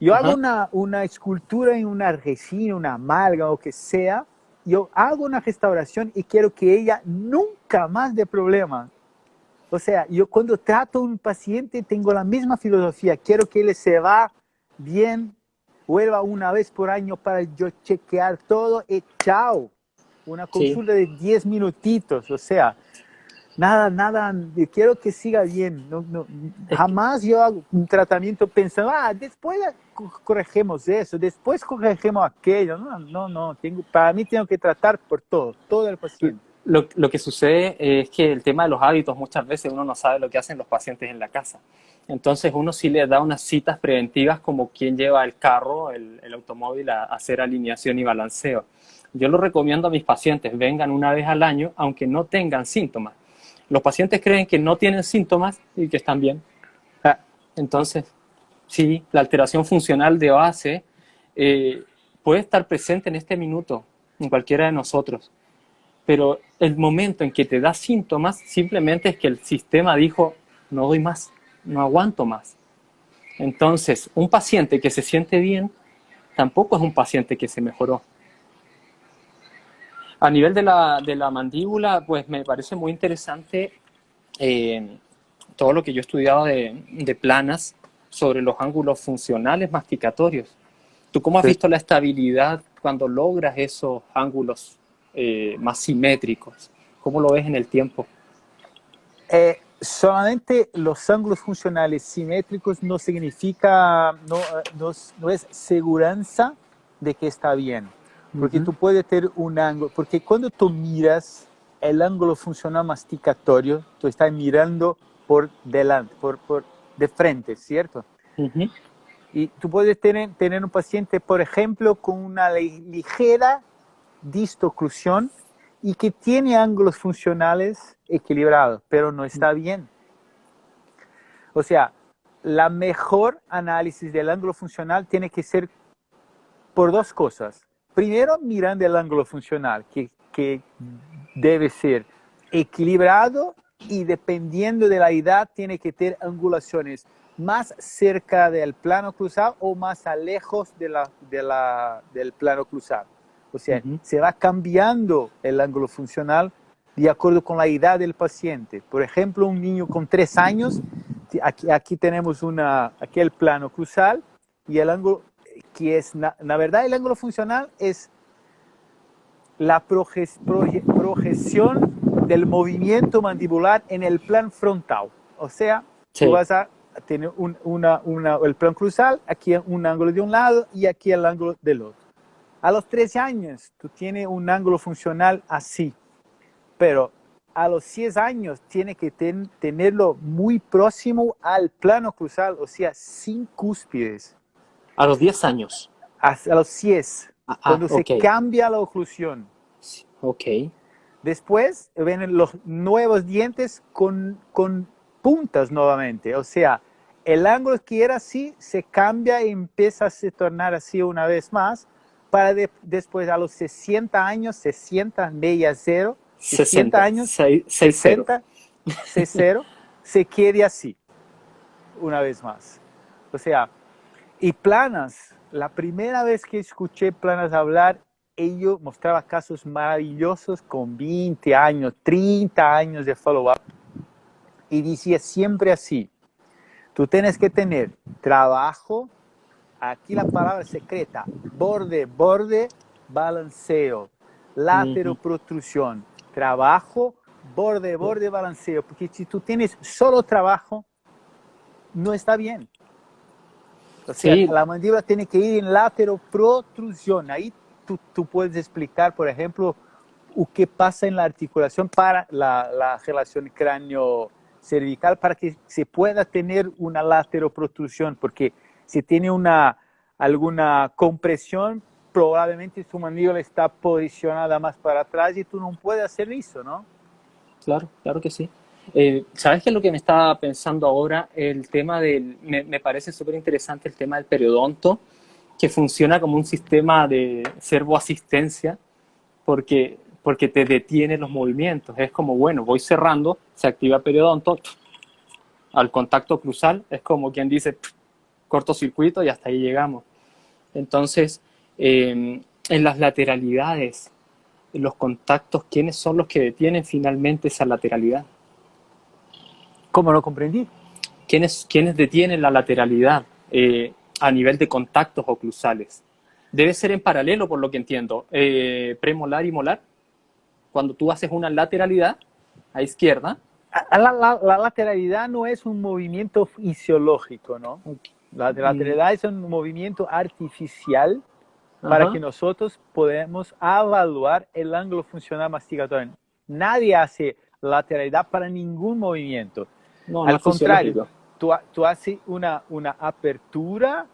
Yo hago Ajá. una escultura en una resina, una amalgama o que sea. Yo hago una restauración y quiero que ella nunca más dé problema. O sea, yo cuando trato a un paciente tengo la misma filosofía. Quiero que él se va bien, vuelva una vez por año para yo chequear todo y chao. Una Sí. consulta de 10 minutitos. O sea, nada, yo quiero que siga bien. Es que, Jamás yo hago un tratamiento pensando, después corregimos eso, después corregimos aquello. No, para mí tengo que tratar por todo el paciente. lo que sucede es que el tema de los hábitos, muchas veces uno no sabe lo que hacen los pacientes en la casa. Entonces uno sí les da unas citas preventivas como quien lleva el carro, el automóvil a hacer alineación y balanceo. Yo lo recomiendo a mis pacientes, vengan una vez al año, aunque no tengan síntomas. Los pacientes creen que no tienen síntomas y que están bien. Ah, Entonces, sí, la alteración funcional de base puede estar presente en este minuto, en cualquiera de nosotros, pero el momento en que te da síntomas simplemente es que el sistema dijo, no doy más, no aguanto más. Entonces, un paciente que se siente bien tampoco es un paciente que se mejoró. A nivel de la mandíbula, pues me parece muy interesante eh, todo lo que yo he estudiado de planas sobre los ángulos funcionales masticatorios. ¿Tú cómo has sí. visto la estabilidad cuando logras esos ángulos más simétricos? ¿Cómo lo ves en el tiempo? Solamente los ángulos funcionales simétricos no significa, no es seguranza de que está bien. Porque Ujú. tú puedes tener un ángulo, porque cuando tú miras el ángulo funcional masticatorio, tú estás mirando por delante, por de frente, ¿cierto? Ujú. Y tú puedes tener un paciente, por ejemplo, con una ligera distoclusión y que tiene ángulos funcionales equilibrados, pero no está bien. O sea, la mejor análisis del ángulo funcional tiene que ser por dos cosas. Primero, mirando el ángulo funcional, que debe ser equilibrado y dependiendo de la edad tiene que tener angulaciones más cerca del plano cruzado o más lejos del plano cruzado. O sea, Ujú. se va cambiando el ángulo funcional de acuerdo con la edad del paciente. Por ejemplo, un niño con 3 años, aquí tenemos aquí el plano cruzal y el ángulo, que es, la verdad, el ángulo funcional es la projeción del movimiento mandibular en el plan frontal. O sea, tú Sí, vas a tener el plan cruzal, aquí un ángulo de un lado y aquí el ángulo del otro. A los 13 años tú tienes un ángulo funcional así, pero a los 6 años tiene que tenerlo muy próximo al plano cruzal, o sea, sin cúspides. a los 10 años. Hasta los 10, cuando se Ok, cambia la oclusión. ok. Después vienen los nuevos dientes con puntas nuevamente. O sea, el ángulo que era así se cambia y empieza a se tornar así una vez más para después a los 60 años, 60, media cero, 60 60, años, 6-0. 60, 60, se quede así una vez más. O sea, y Planas, la primera vez que escuché Planas hablar, ello mostraba casos maravillosos con 20 años, 30 años de follow-up. Y decía siempre así, tú tienes que tener trabajo, aquí la palabra secreta, borde, balanceo, Ujú. protrusión, trabajo, borde, balanceo. Porque si tú tienes solo trabajo, no está bien. O sea, Sí, la mandíbula tiene que ir en lateroprotrusión. Ahí tú puedes explicar, por ejemplo, qué pasa en la articulación para la relación cráneo-cervical para que se pueda tener una lateroprotrusión, porque si tiene alguna compresión, probablemente tu mandíbula está posicionada más para atrás y tú no puedes hacer eso, ¿no? claro, claro que sí. ¿Sabes qué es lo que me estaba pensando ahora? El tema del, me parece súper interesante el tema del periodonto, que funciona como un sistema de servoasistencia, porque te detiene los movimientos. Es como, bueno, voy cerrando, se activa periodonto, al contacto cruzal, es como quien dice, cortocircuito y hasta ahí llegamos. Entonces, en las lateralidades, los contactos, ¿quiénes son los que detienen finalmente esa lateralidad? ¿Cómo lo comprendí? ¿Quiénes detienen la lateralidad a nivel de contactos oclusales? Debe ser en paralelo, por lo que entiendo, premolar y molar. Cuando tú haces una lateralidad a izquierda. La lateralidad no es un movimiento fisiológico, ¿no? La lateralidad es un movimiento artificial para que nosotros podamos evaluar el ángulo funcional masticatorio. Nadie hace lateralidad para ningún movimiento. No, al contrario, tú haces una apertura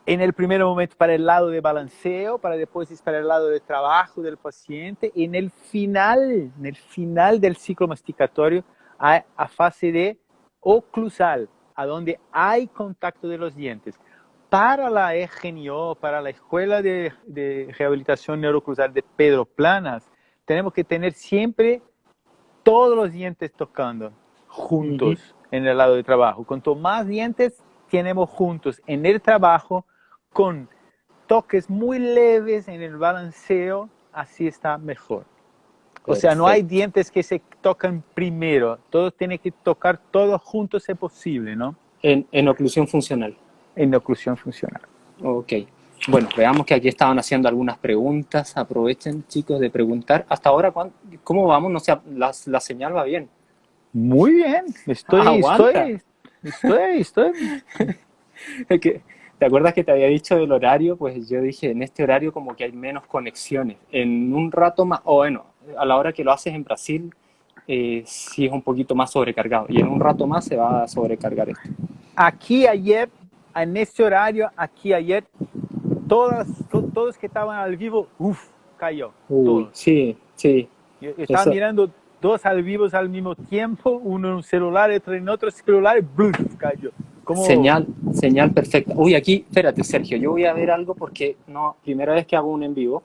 en el primer momento para el lado de balanceo, para después para el lado de trabajo del paciente. En el final del ciclo masticatorio, hay a fase de oclusal, a donde hay contacto de los dientes. Para la EGNIO, para la Escuela de Rehabilitación Neuroclusal de Pedro Planas, tenemos que tener siempre todos los dientes tocando juntos en el lado de trabajo. Cuanto más dientes tenemos juntos en el trabajo, con toques muy leves en el balanceo, así está mejor. O sea, no hay dientes que se tocan primero, todos tienen que tocar todos juntos si es posible, ¿no? En oclusión funcional. En oclusión funcional. Ok. Bueno, veamos que aquí estaban haciendo algunas preguntas. Aprovechen, chicos, de preguntar. Hasta ahora, ¿cómo vamos? No sé, la señal va bien. Muy bien. Estoy. ¿Te acuerdas que te había dicho del horario? Pues yo dije, en este horario como que hay menos conexiones. En un rato más, o bueno, a la hora que lo haces en Brasil, sí es un poquito más sobrecargado. Y en un rato más se va a sobrecargar esto. Aquí ayer, en este horario, ayer, todos que estaban al vivo, cayó. Uy, sí. Yo estaba mirando dos al vivos al mismo tiempo, uno en un celular, otro en otro celular, y cayó. Señal perfecta. Uy, aquí, espérate, Sergio, yo voy a ver algo porque no, primera vez que hago un en vivo,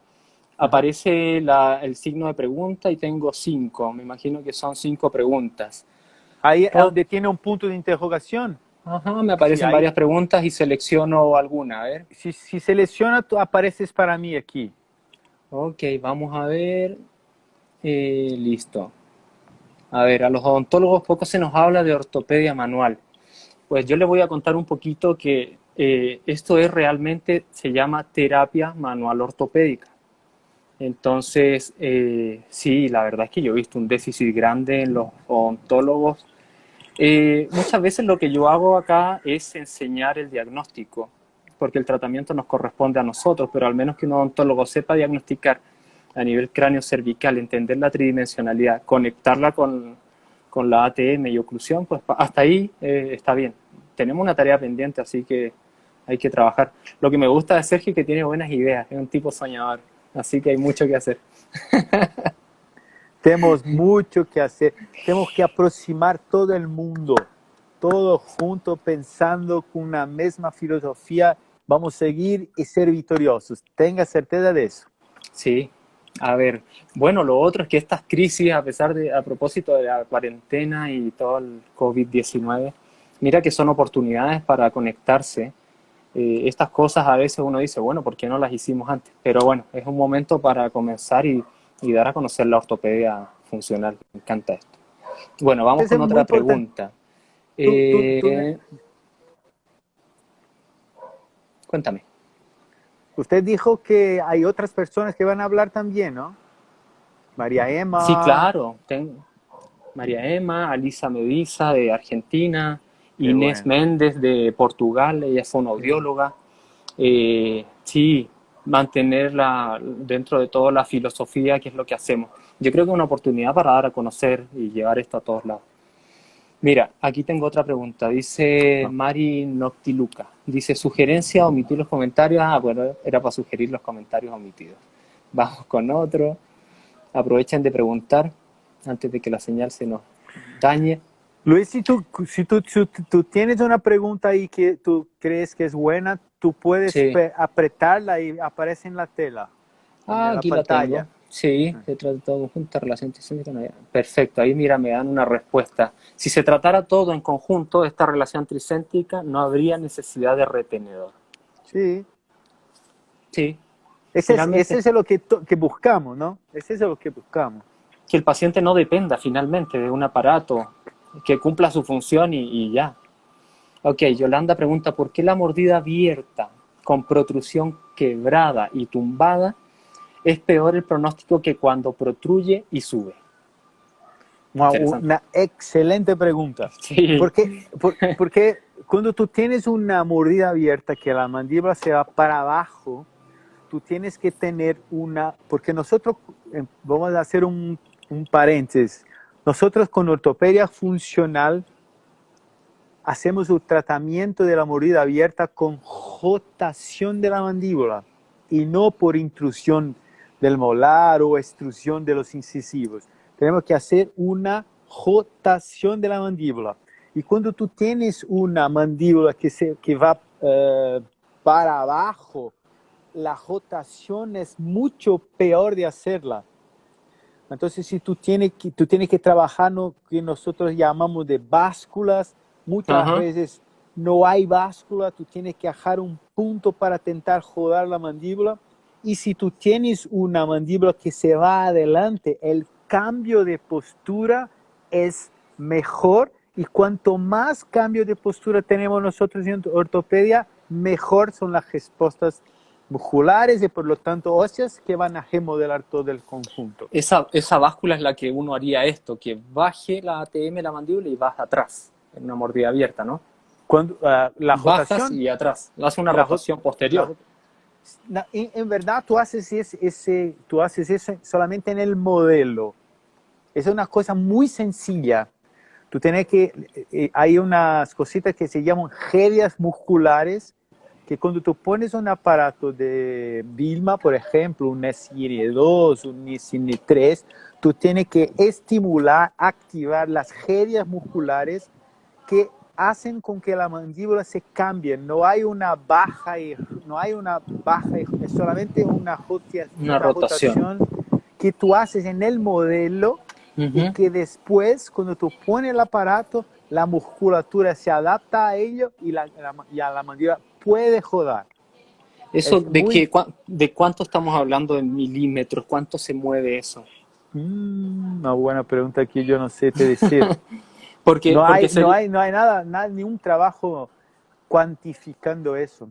aparece el signo de pregunta y tengo 5. Me imagino que son 5 preguntas. Ahí es donde tiene un punto de interrogación. Ajá, me aparecen varias preguntas y selecciono alguna, a ver. Si selecciona, tú apareces para mí aquí. Ok, vamos a ver. Listo. A ver, a los odontólogos poco se nos habla de ortopedia manual. Pues yo les voy a contar un poquito que esto realmente se llama terapia manual ortopédica. Entonces, sí, la verdad es que yo he visto un déficit grande en los odontólogos. Muchas veces lo que yo hago acá es enseñar el diagnóstico, porque el tratamiento nos corresponde a nosotros, pero al menos que un odontólogo sepa diagnosticar a nivel cráneo cervical, entender la tridimensionalidad, conectarla con la ATM y oclusión, pues hasta ahí está bien. Tenemos una tarea pendiente, así que hay que trabajar. Lo que me gusta de Sergio es que tiene buenas ideas, es un tipo soñador, así que hay mucho que hacer. Tenemos mucho que hacer, tenemos que aproximar todo el mundo, todo junto, pensando con una misma filosofía, vamos a seguir y ser victoriosos. Tenga certeza de eso. Sí. A ver, bueno, lo otro es que estas crisis, a propósito de la cuarentena y todo el COVID-19, mira que son oportunidades para conectarse. Estas cosas a veces uno dice, bueno, ¿por qué no las hicimos antes? Pero bueno, es un momento para comenzar y dar a conocer la ortopedia funcional. Me encanta esto. Bueno, vamos con otra pregunta. Cuéntame. Usted dijo que hay otras personas que van a hablar también, ¿no? María Emma. Sí, claro. María Emma, Alisa Mediza de Argentina, Inés Méndez de Portugal, ella es fonoaudióloga. Sí, mantenerla dentro de toda la filosofía, que es lo que hacemos. Yo creo que es una oportunidad para dar a conocer y llevar esto a todos lados. Mira, aquí tengo otra pregunta. Dice Mari Noctiluca. Dice, ¿sugerencia omitir los comentarios? Ah, bueno, era para sugerir los comentarios omitidos. Vamos con otro. Aprovechen de preguntar antes de que la señal se nos dañe. Luis, si tú tienes una pregunta ahí que tú crees que es buena, tú puedes apretarla y aparece en la tela. Ah, aquí la tengo. Sí, se trata de todo conjunto, relación tricéntrica. No, perfecto, ahí mira, me dan una respuesta. Si se tratara todo en conjunto, esta relación tricéntrica, no habría necesidad de retenedor. Sí. Sí, Ese finalmente, es lo que buscamos, ¿no? Ese es lo que buscamos. que el paciente no dependa finalmente de un aparato, que cumpla su función y ya. Ok, Yolanda pregunta, ¿por qué la mordida abierta con protrusión quebrada y tumbada es peor el pronóstico que cuando protruye y sube? Interesante. Una excelente pregunta. Sí. Porque cuando tú tienes una mordida abierta, que la mandíbula se va para abajo, tú tienes que tener porque nosotros, vamos a hacer un paréntesis, nosotros con ortopedia funcional hacemos un tratamiento de la mordida abierta con rotación de la mandíbula y no por intrusión del molar o extrusión de los incisivos. Tenemos que hacer una rotación de la mandíbula. Y cuando tú tienes una mandíbula que va para abajo, la rotación es mucho peor de hacerla. Entonces, si tú tienes que trabajar lo que nosotros llamamos de básculas, muchas Ajá. veces no hay báscula, tú tienes que dejar un punto para intentar joder la mandíbula. Y si tú tienes una mandíbula que se va adelante, el cambio de postura es mejor. Y cuanto más cambio de postura tenemos nosotros en ortopedia, mejor son las respuestas musculares y por lo tanto óseas que van a remodelar todo el conjunto. Esa báscula es la que uno haría esto, que baje la ATM, la mandíbula y baja atrás, en una mordida abierta, ¿no? Cuando, la Bajas rotación, y atrás, hace una la, rotación la, posterior. en verdad tú haces, tú haces eso solamente en el modelo. Es una cosa muy sencilla. Tú tienes hay unas cositas que se llaman hernias musculares, que cuando tú pones un aparato de Vilma, por ejemplo, un SN2, un SN3, tú tienes que estimular, activar las hernias musculares que hacen con que la mandíbula se cambie. No hay una baja, es solamente Una rotación. rotación que tú haces en el modelo y Ujú. que después, cuando tú pones el aparato, la musculatura se adapta a ello y la mandíbula puede joder. Eso Es de muy... que, de cuánto estamos hablando en milímetros, cuánto se mueve eso. una buena pregunta que yo no sé te decir. Porque, porque sería, No hay nada, ni un trabajo cuantificando eso.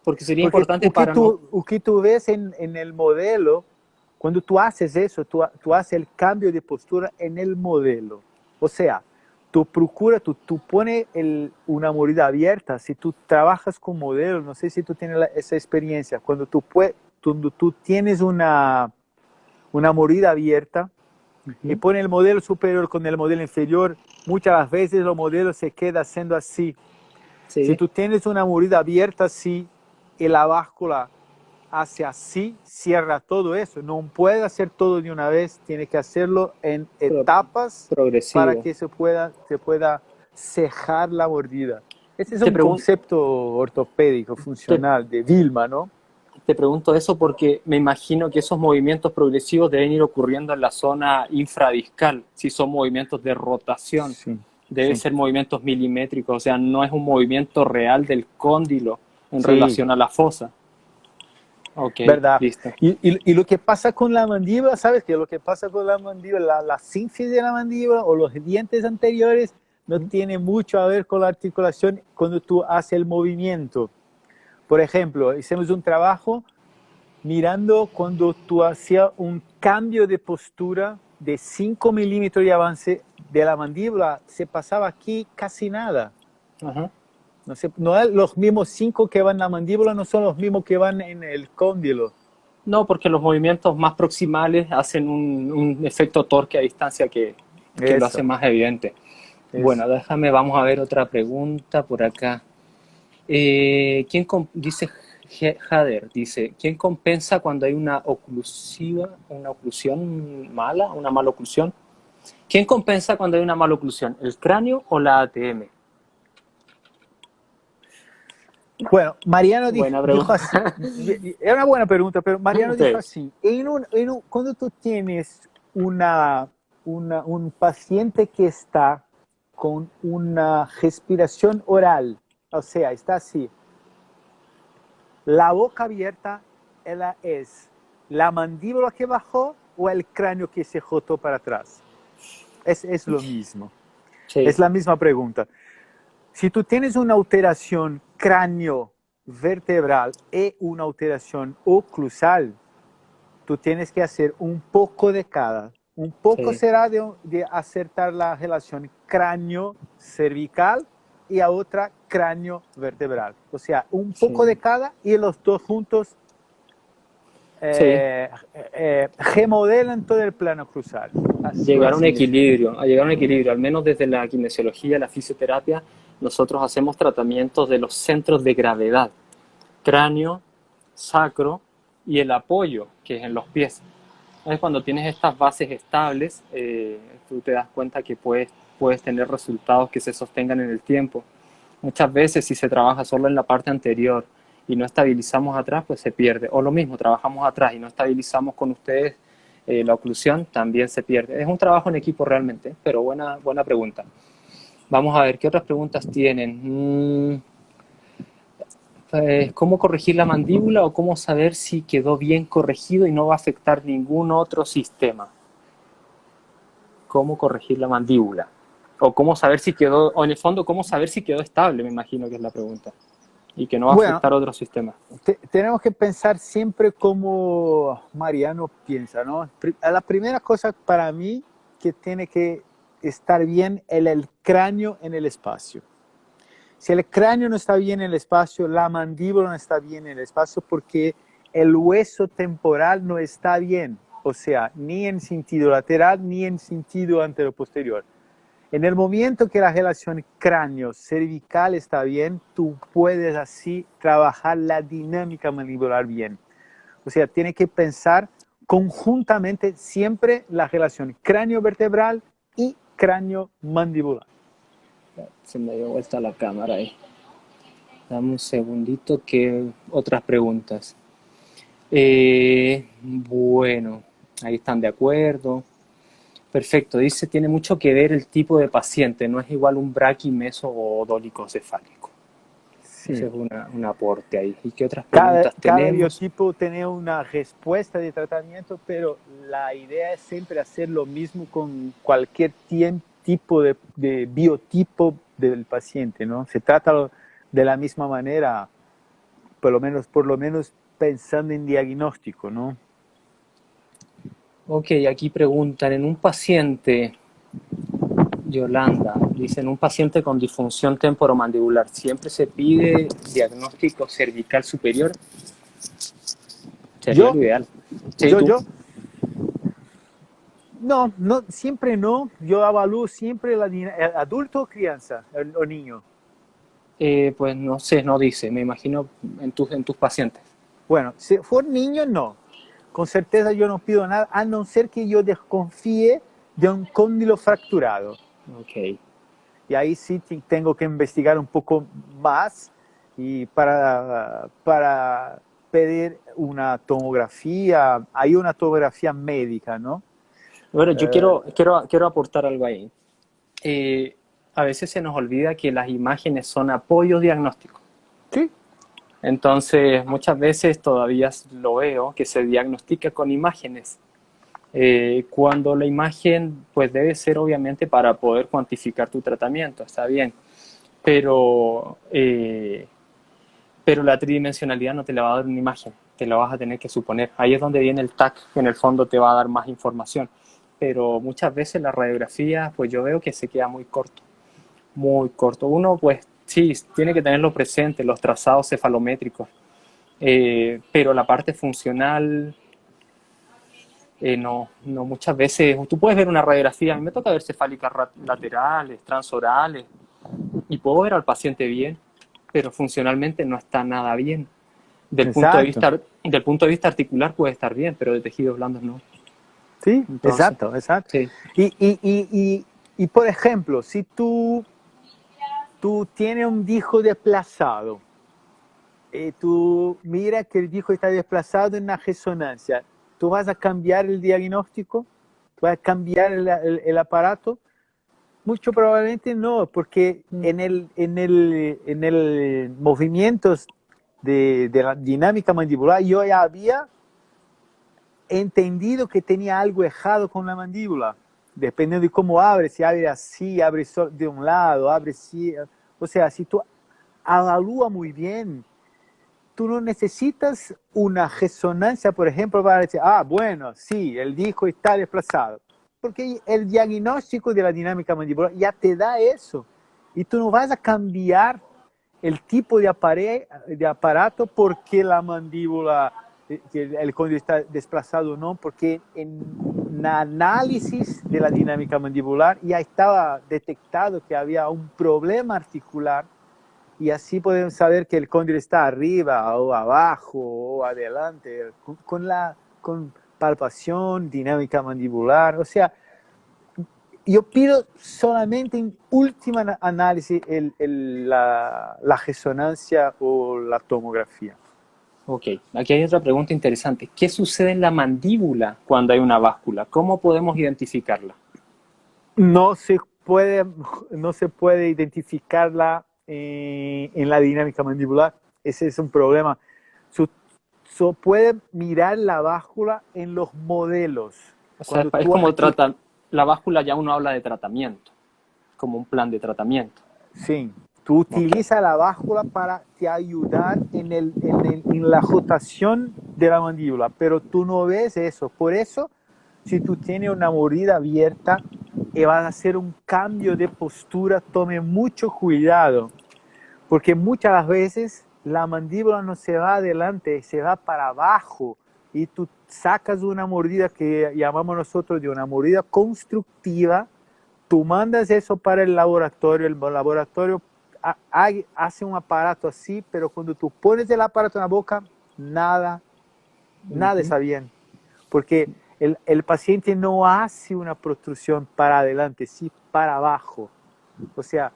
porque sería Porque importante para no. o que tú ves en el modelo, cuando tú haces eso, tú haces el cambio de postura en el modelo. O sea, tú pones una mordida abierta, si tú trabajas con modelos, no sé si tú tienes esa experiencia, cuando tú tienes una mordida abierta y Ujú. pones el modelo superior con el modelo inferior, muchas veces los modelos se quedan haciendo así. Si Sí, tú tienes una mordida abierta así y la báscula hace así, cierra todo eso. No puede hacer todo de una vez, tiene que hacerlo en pro- etapas para progresivo. que se pueda cejar la mordida. Ese es Te un pregunto, concepto ortopédico te, funcional de Vilma, ¿no? te pregunto eso porque me imagino que esos movimientos progresivos deben ir ocurriendo en la zona infradiscal, si son movimientos de rotación. Sí, Deben sí, ser movimientos milimétricos, o sea, no es un movimiento real del cóndilo en sí, relación a la fosa. Ok, verdad. listo. Y lo que pasa con la mandíbula, ¿sabes qué? Lo que pasa con la mandíbula, la sínfisis de la mandíbula o los dientes anteriores no tiene mucho a ver con la articulación cuando tú haces el movimiento. Por ejemplo, hicimos un trabajo mirando cuando tú hacías un cambio de postura de 5 milímetros de avance de la mandíbula, se pasaba aquí casi nada. Ajá. No sé, no es los mismos 5 que van en la mandíbula, no son los mismos que van en el cóndilo. No, porque los movimientos más proximales hacen un efecto torque a distancia que lo hace Eso, más evidente. eso. Bueno, déjame, vamos a ver otra pregunta por acá. Dice Jader, dice, ¿quién compensa cuando hay una oclusión mala, una mala oclusión? ¿Quién compensa cuando hay una mala oclusión? ¿El cráneo o la ATM? Bueno, Mariano Buena dijo pregunta. así, era una buena pregunta, pero Mariano dijo Sí, así, cuando tú tienes un paciente que está con una respiración oral, o sea, está así, la boca abierta, ella es la mandíbula que bajó o el cráneo que se rotó para atrás. Es lo mismo, es sí, la misma pregunta. Si tú tienes una alteración cráneo-vertebral y una alteración oclusal, tú tienes que hacer un poco de cada. Un poco sí, será de acertar la relación cráneo-cervical y a otra cráneo-vertebral. O sea, un poco de sí. cada y los dos juntos Sí, remodelan todo el plano cruzal. Así, llegar a un así es. equilibrio, a llegar a un equilibrio, al menos desde la kinesiología, la fisioterapia, nosotros hacemos tratamientos de los centros de gravedad, cráneo, sacro y el apoyo, que es en los pies. Es cuando tienes estas bases estables, tú te das cuenta que puedes tener resultados que se sostengan en el tiempo. Muchas veces si se trabaja solo en la parte anterior y no estabilizamos atrás, pues se pierde. O lo mismo, trabajamos atrás y no estabilizamos con ustedes la oclusión, también se pierde. Es un trabajo en equipo realmente, pero buena pregunta. Vamos a ver, ¿qué otras preguntas tienen? ¿Cómo corregir la mandíbula o cómo saber si quedó bien corregido y no va a afectar ningún otro sistema? ¿Cómo corregir la mandíbula? O cómo saber si quedó, o en el fondo, cómo saber si quedó estable, me imagino que es la pregunta. Y que no va a Bueno, afectar a otros sistemas. tenemos que pensar siempre como Mariano piensa, ¿no? La primera cosa para mí que tiene que estar bien es el cráneo en el espacio. Si el cráneo no está bien en el espacio, la mandíbula no está bien en el espacio porque el hueso temporal no está bien, o sea, ni en sentido lateral ni en sentido anteroposterior. En el momento que la relación cráneo-cervical está bien, tú puedes así trabajar la dinámica mandibular bien. O sea, tiene que pensar conjuntamente siempre la relación cráneo-vertebral y cráneo-mandibular. Se me dio vuelta la cámara ahí. Dame un segundito que otras preguntas. Bueno, ahí están de acuerdo. Perfecto, dice, tiene mucho que ver el tipo de paciente, no es igual un braquimeso o dólico-cefálico. Ese Sí. es un aporte ahí. ¿Y qué otras Cada, preguntas cada tenemos? biotipo tiene una respuesta de tratamiento, pero la idea es siempre hacer lo mismo con cualquier tipo de biotipo del paciente, ¿no? Se trata de la misma manera, por lo menos pensando en diagnóstico, ¿no? Ok, aquí preguntan, en un paciente, Yolanda, dice, en un paciente con disfunción temporomandibular, ¿siempre se pide diagnóstico cervical superior? Sería Yo, lo ideal. Sí, yo, tú. yo, no, no, siempre no. Yo evalúo siempre el adulto o crianza, o niño. Pues no sé, no dice, me imagino en tus pacientes. Bueno, si fue niño, no. Con certeza yo no pido nada, a no ser que yo desconfíe de un cóndilo fracturado. Ok. Y ahí sí tengo que investigar un poco más y para pedir una tomografía. Hay una tomografía médica, ¿no? Bueno, yo Eh, quiero aportar algo ahí. Eh, a veces se nos olvida que las imágenes son apoyo diagnóstico. sí, Entonces, muchas veces todavía lo veo que se diagnostica con imágenes, cuando la imagen pues debe ser obviamente para poder cuantificar tu tratamiento, está bien, pero, eh, pero la tridimensionalidad no te la va a dar una imagen, te la vas a tener que suponer. Ahí es donde viene el TAC, que en el fondo te va a dar más información, pero muchas veces la radiografía pues yo veo que se queda muy corto, muy corto. Uno pues sí, tiene que tenerlo presente, los trazados cefalométricos, pero la parte funcional, no muchas veces. Tú puedes ver una radiografía, a mí me toca ver cefálicas laterales, transorales, y puedo ver al paciente bien, pero funcionalmente no está nada bien. exacto. Del punto de vista articular puede estar bien, pero de tejidos blandos no. Sí, Entonces, exacto, exacto. sí, Y por ejemplo, si tú tienes un disco desplazado, tú mira que el disco está desplazado en la resonancia. ¿Tú vas a cambiar el diagnóstico? ¿Tú vas a cambiar el aparato? Mucho probablemente no, porque en el movimientos de la dinámica mandibular yo ya había entendido que tenía algo errado con la mandíbula, dependiendo de cómo abre, si abre así, abre solo de un lado, abre así. O sea, si tú evalúas muy bien, tú no necesitas una resonancia, por ejemplo, para decir, bueno, sí, el disco está desplazado. Porque el diagnóstico de la dinámica mandibular ya te da eso. Y tú no vas a cambiar el tipo de aparato porque la mandíbula, que el cóndilo está desplazado o no, porque en el análisis de la dinámica mandibular ya estaba detectado que había un problema articular y así podemos saber que el cóndilo está arriba o abajo o adelante con palpación, dinámica mandibular. O sea, yo pido solamente en última análisis la resonancia o la tomografía. Ok, aquí hay otra pregunta interesante. ¿Qué sucede en la mandíbula cuando hay una báscula? ¿Cómo podemos identificarla? No se puede, no se puede identificarla en la dinámica mandibular. Ese es un problema. Puede mirar la báscula en los modelos. O sea, Cuando es tú como aquí, la báscula ya uno habla de tratamiento, como un plan de tratamiento. sí, tú Ok, utilizas la báscula para te ayudar en la rotación de la mandíbula, pero tú no ves eso. Por eso, si tú tienes una mordida abierta y vas a hacer un cambio de postura, tome mucho cuidado, porque muchas veces la mandíbula no se va adelante, se va para abajo y tú sacas una mordida que llamamos nosotros de una mordida constructiva. Tú mandas eso para el laboratorio hace un aparato así, pero cuando tú pones el aparato en la boca, nada está bien, porque el paciente no hace una protrusión para adelante, sí para abajo. O sea,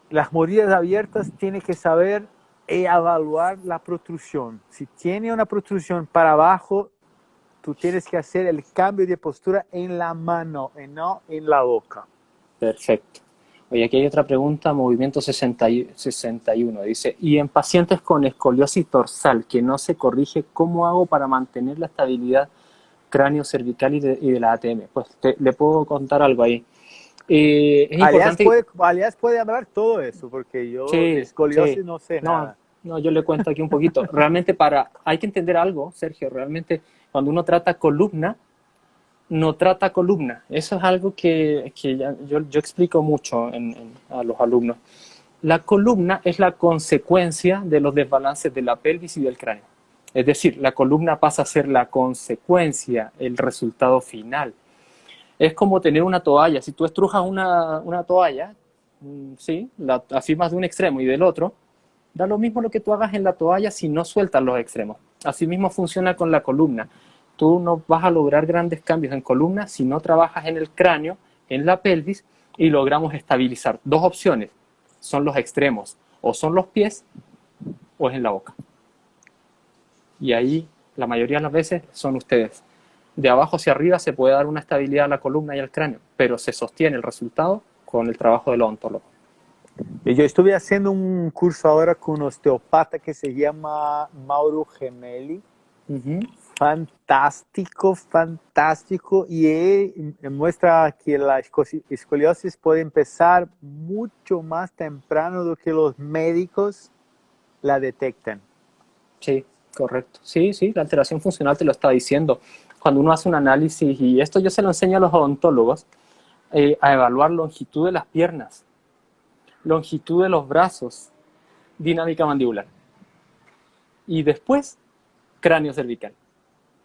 las mordidas abiertas tienen que saber evaluar la protrusión. Si tiene una protrusión para abajo, tú tienes que hacer el cambio de postura en la mano y no en la boca. perfecto. Oye, aquí hay otra pregunta, movimiento 61. Dice, ¿y en pacientes con escoliosis dorsal que no se corrige, cómo hago para mantener la estabilidad cráneo cervical y de la ATM? Pues le puedo contar algo ahí. Es importante. Aliás puede hablar todo eso, porque yo de Sí, sí. escoliosis no sé No, nada. no, yo le cuento aquí un poquito. Realmente hay que entender algo, Sergio, realmente cuando uno trata columna, no trata columna. Eso es algo que yo explico mucho a los alumnos. La columna es la consecuencia de los desbalances de la pelvis y del cráneo. Es decir, la columna pasa a ser la consecuencia, el resultado final. Es como tener una toalla. Si tú estrujas una toalla, ¿sí? Así más de un extremo y del otro, da lo mismo lo que tú hagas en la toalla si no sueltas los extremos. Así mismo funciona con la columna. Tú no vas a lograr grandes cambios en columna si no trabajas en el cráneo, en la pelvis y logramos estabilizar. Dos opciones son los extremos, o son los pies o es en la boca. Y ahí la mayoría de las veces son ustedes. De abajo hacia arriba se puede dar una estabilidad a la columna y al cráneo, pero se sostiene el resultado con el trabajo del odontólogo. Yo estuve haciendo un curso ahora con un osteopata que se llama Mauro Gemelli. Fantástico, fantástico. Y él muestra que la escoliosis puede empezar mucho más temprano de que los médicos la detectan. Sí, correcto. Sí, sí, la alteración funcional te lo está diciendo. Cuando uno hace un análisis, y esto yo se lo enseño a los odontólogos, a evaluar longitud de las piernas, longitud de los brazos, dinámica mandibular. Y después, cráneo cervical.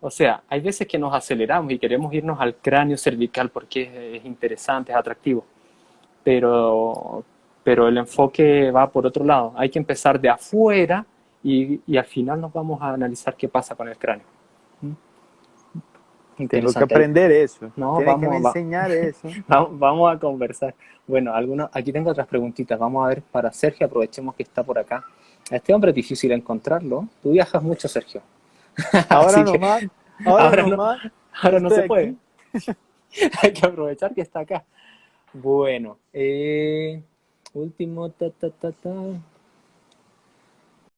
O sea, hay veces que nos aceleramos y queremos irnos al cráneo cervical porque es interesante, es atractivo. Pero, pero el enfoque va por otro lado. Hay que empezar de afuera y al final nos vamos a analizar qué pasa con el cráneo. Tengo que Interesante. aprender eso. No, Tiene que me enseñar eso. vamos a conversar. Bueno, aquí tengo otras preguntitas. Vamos a ver para Sergio, aprovechemos que está por acá. A este hombre es difícil encontrarlo. Tú viajas mucho, Sergio. Ahora Así que nomás, ahora no, nomás, ahora no se estoy puede. aquí. Hay que aprovechar que está acá. Bueno, último, ta, ta, ta, ta.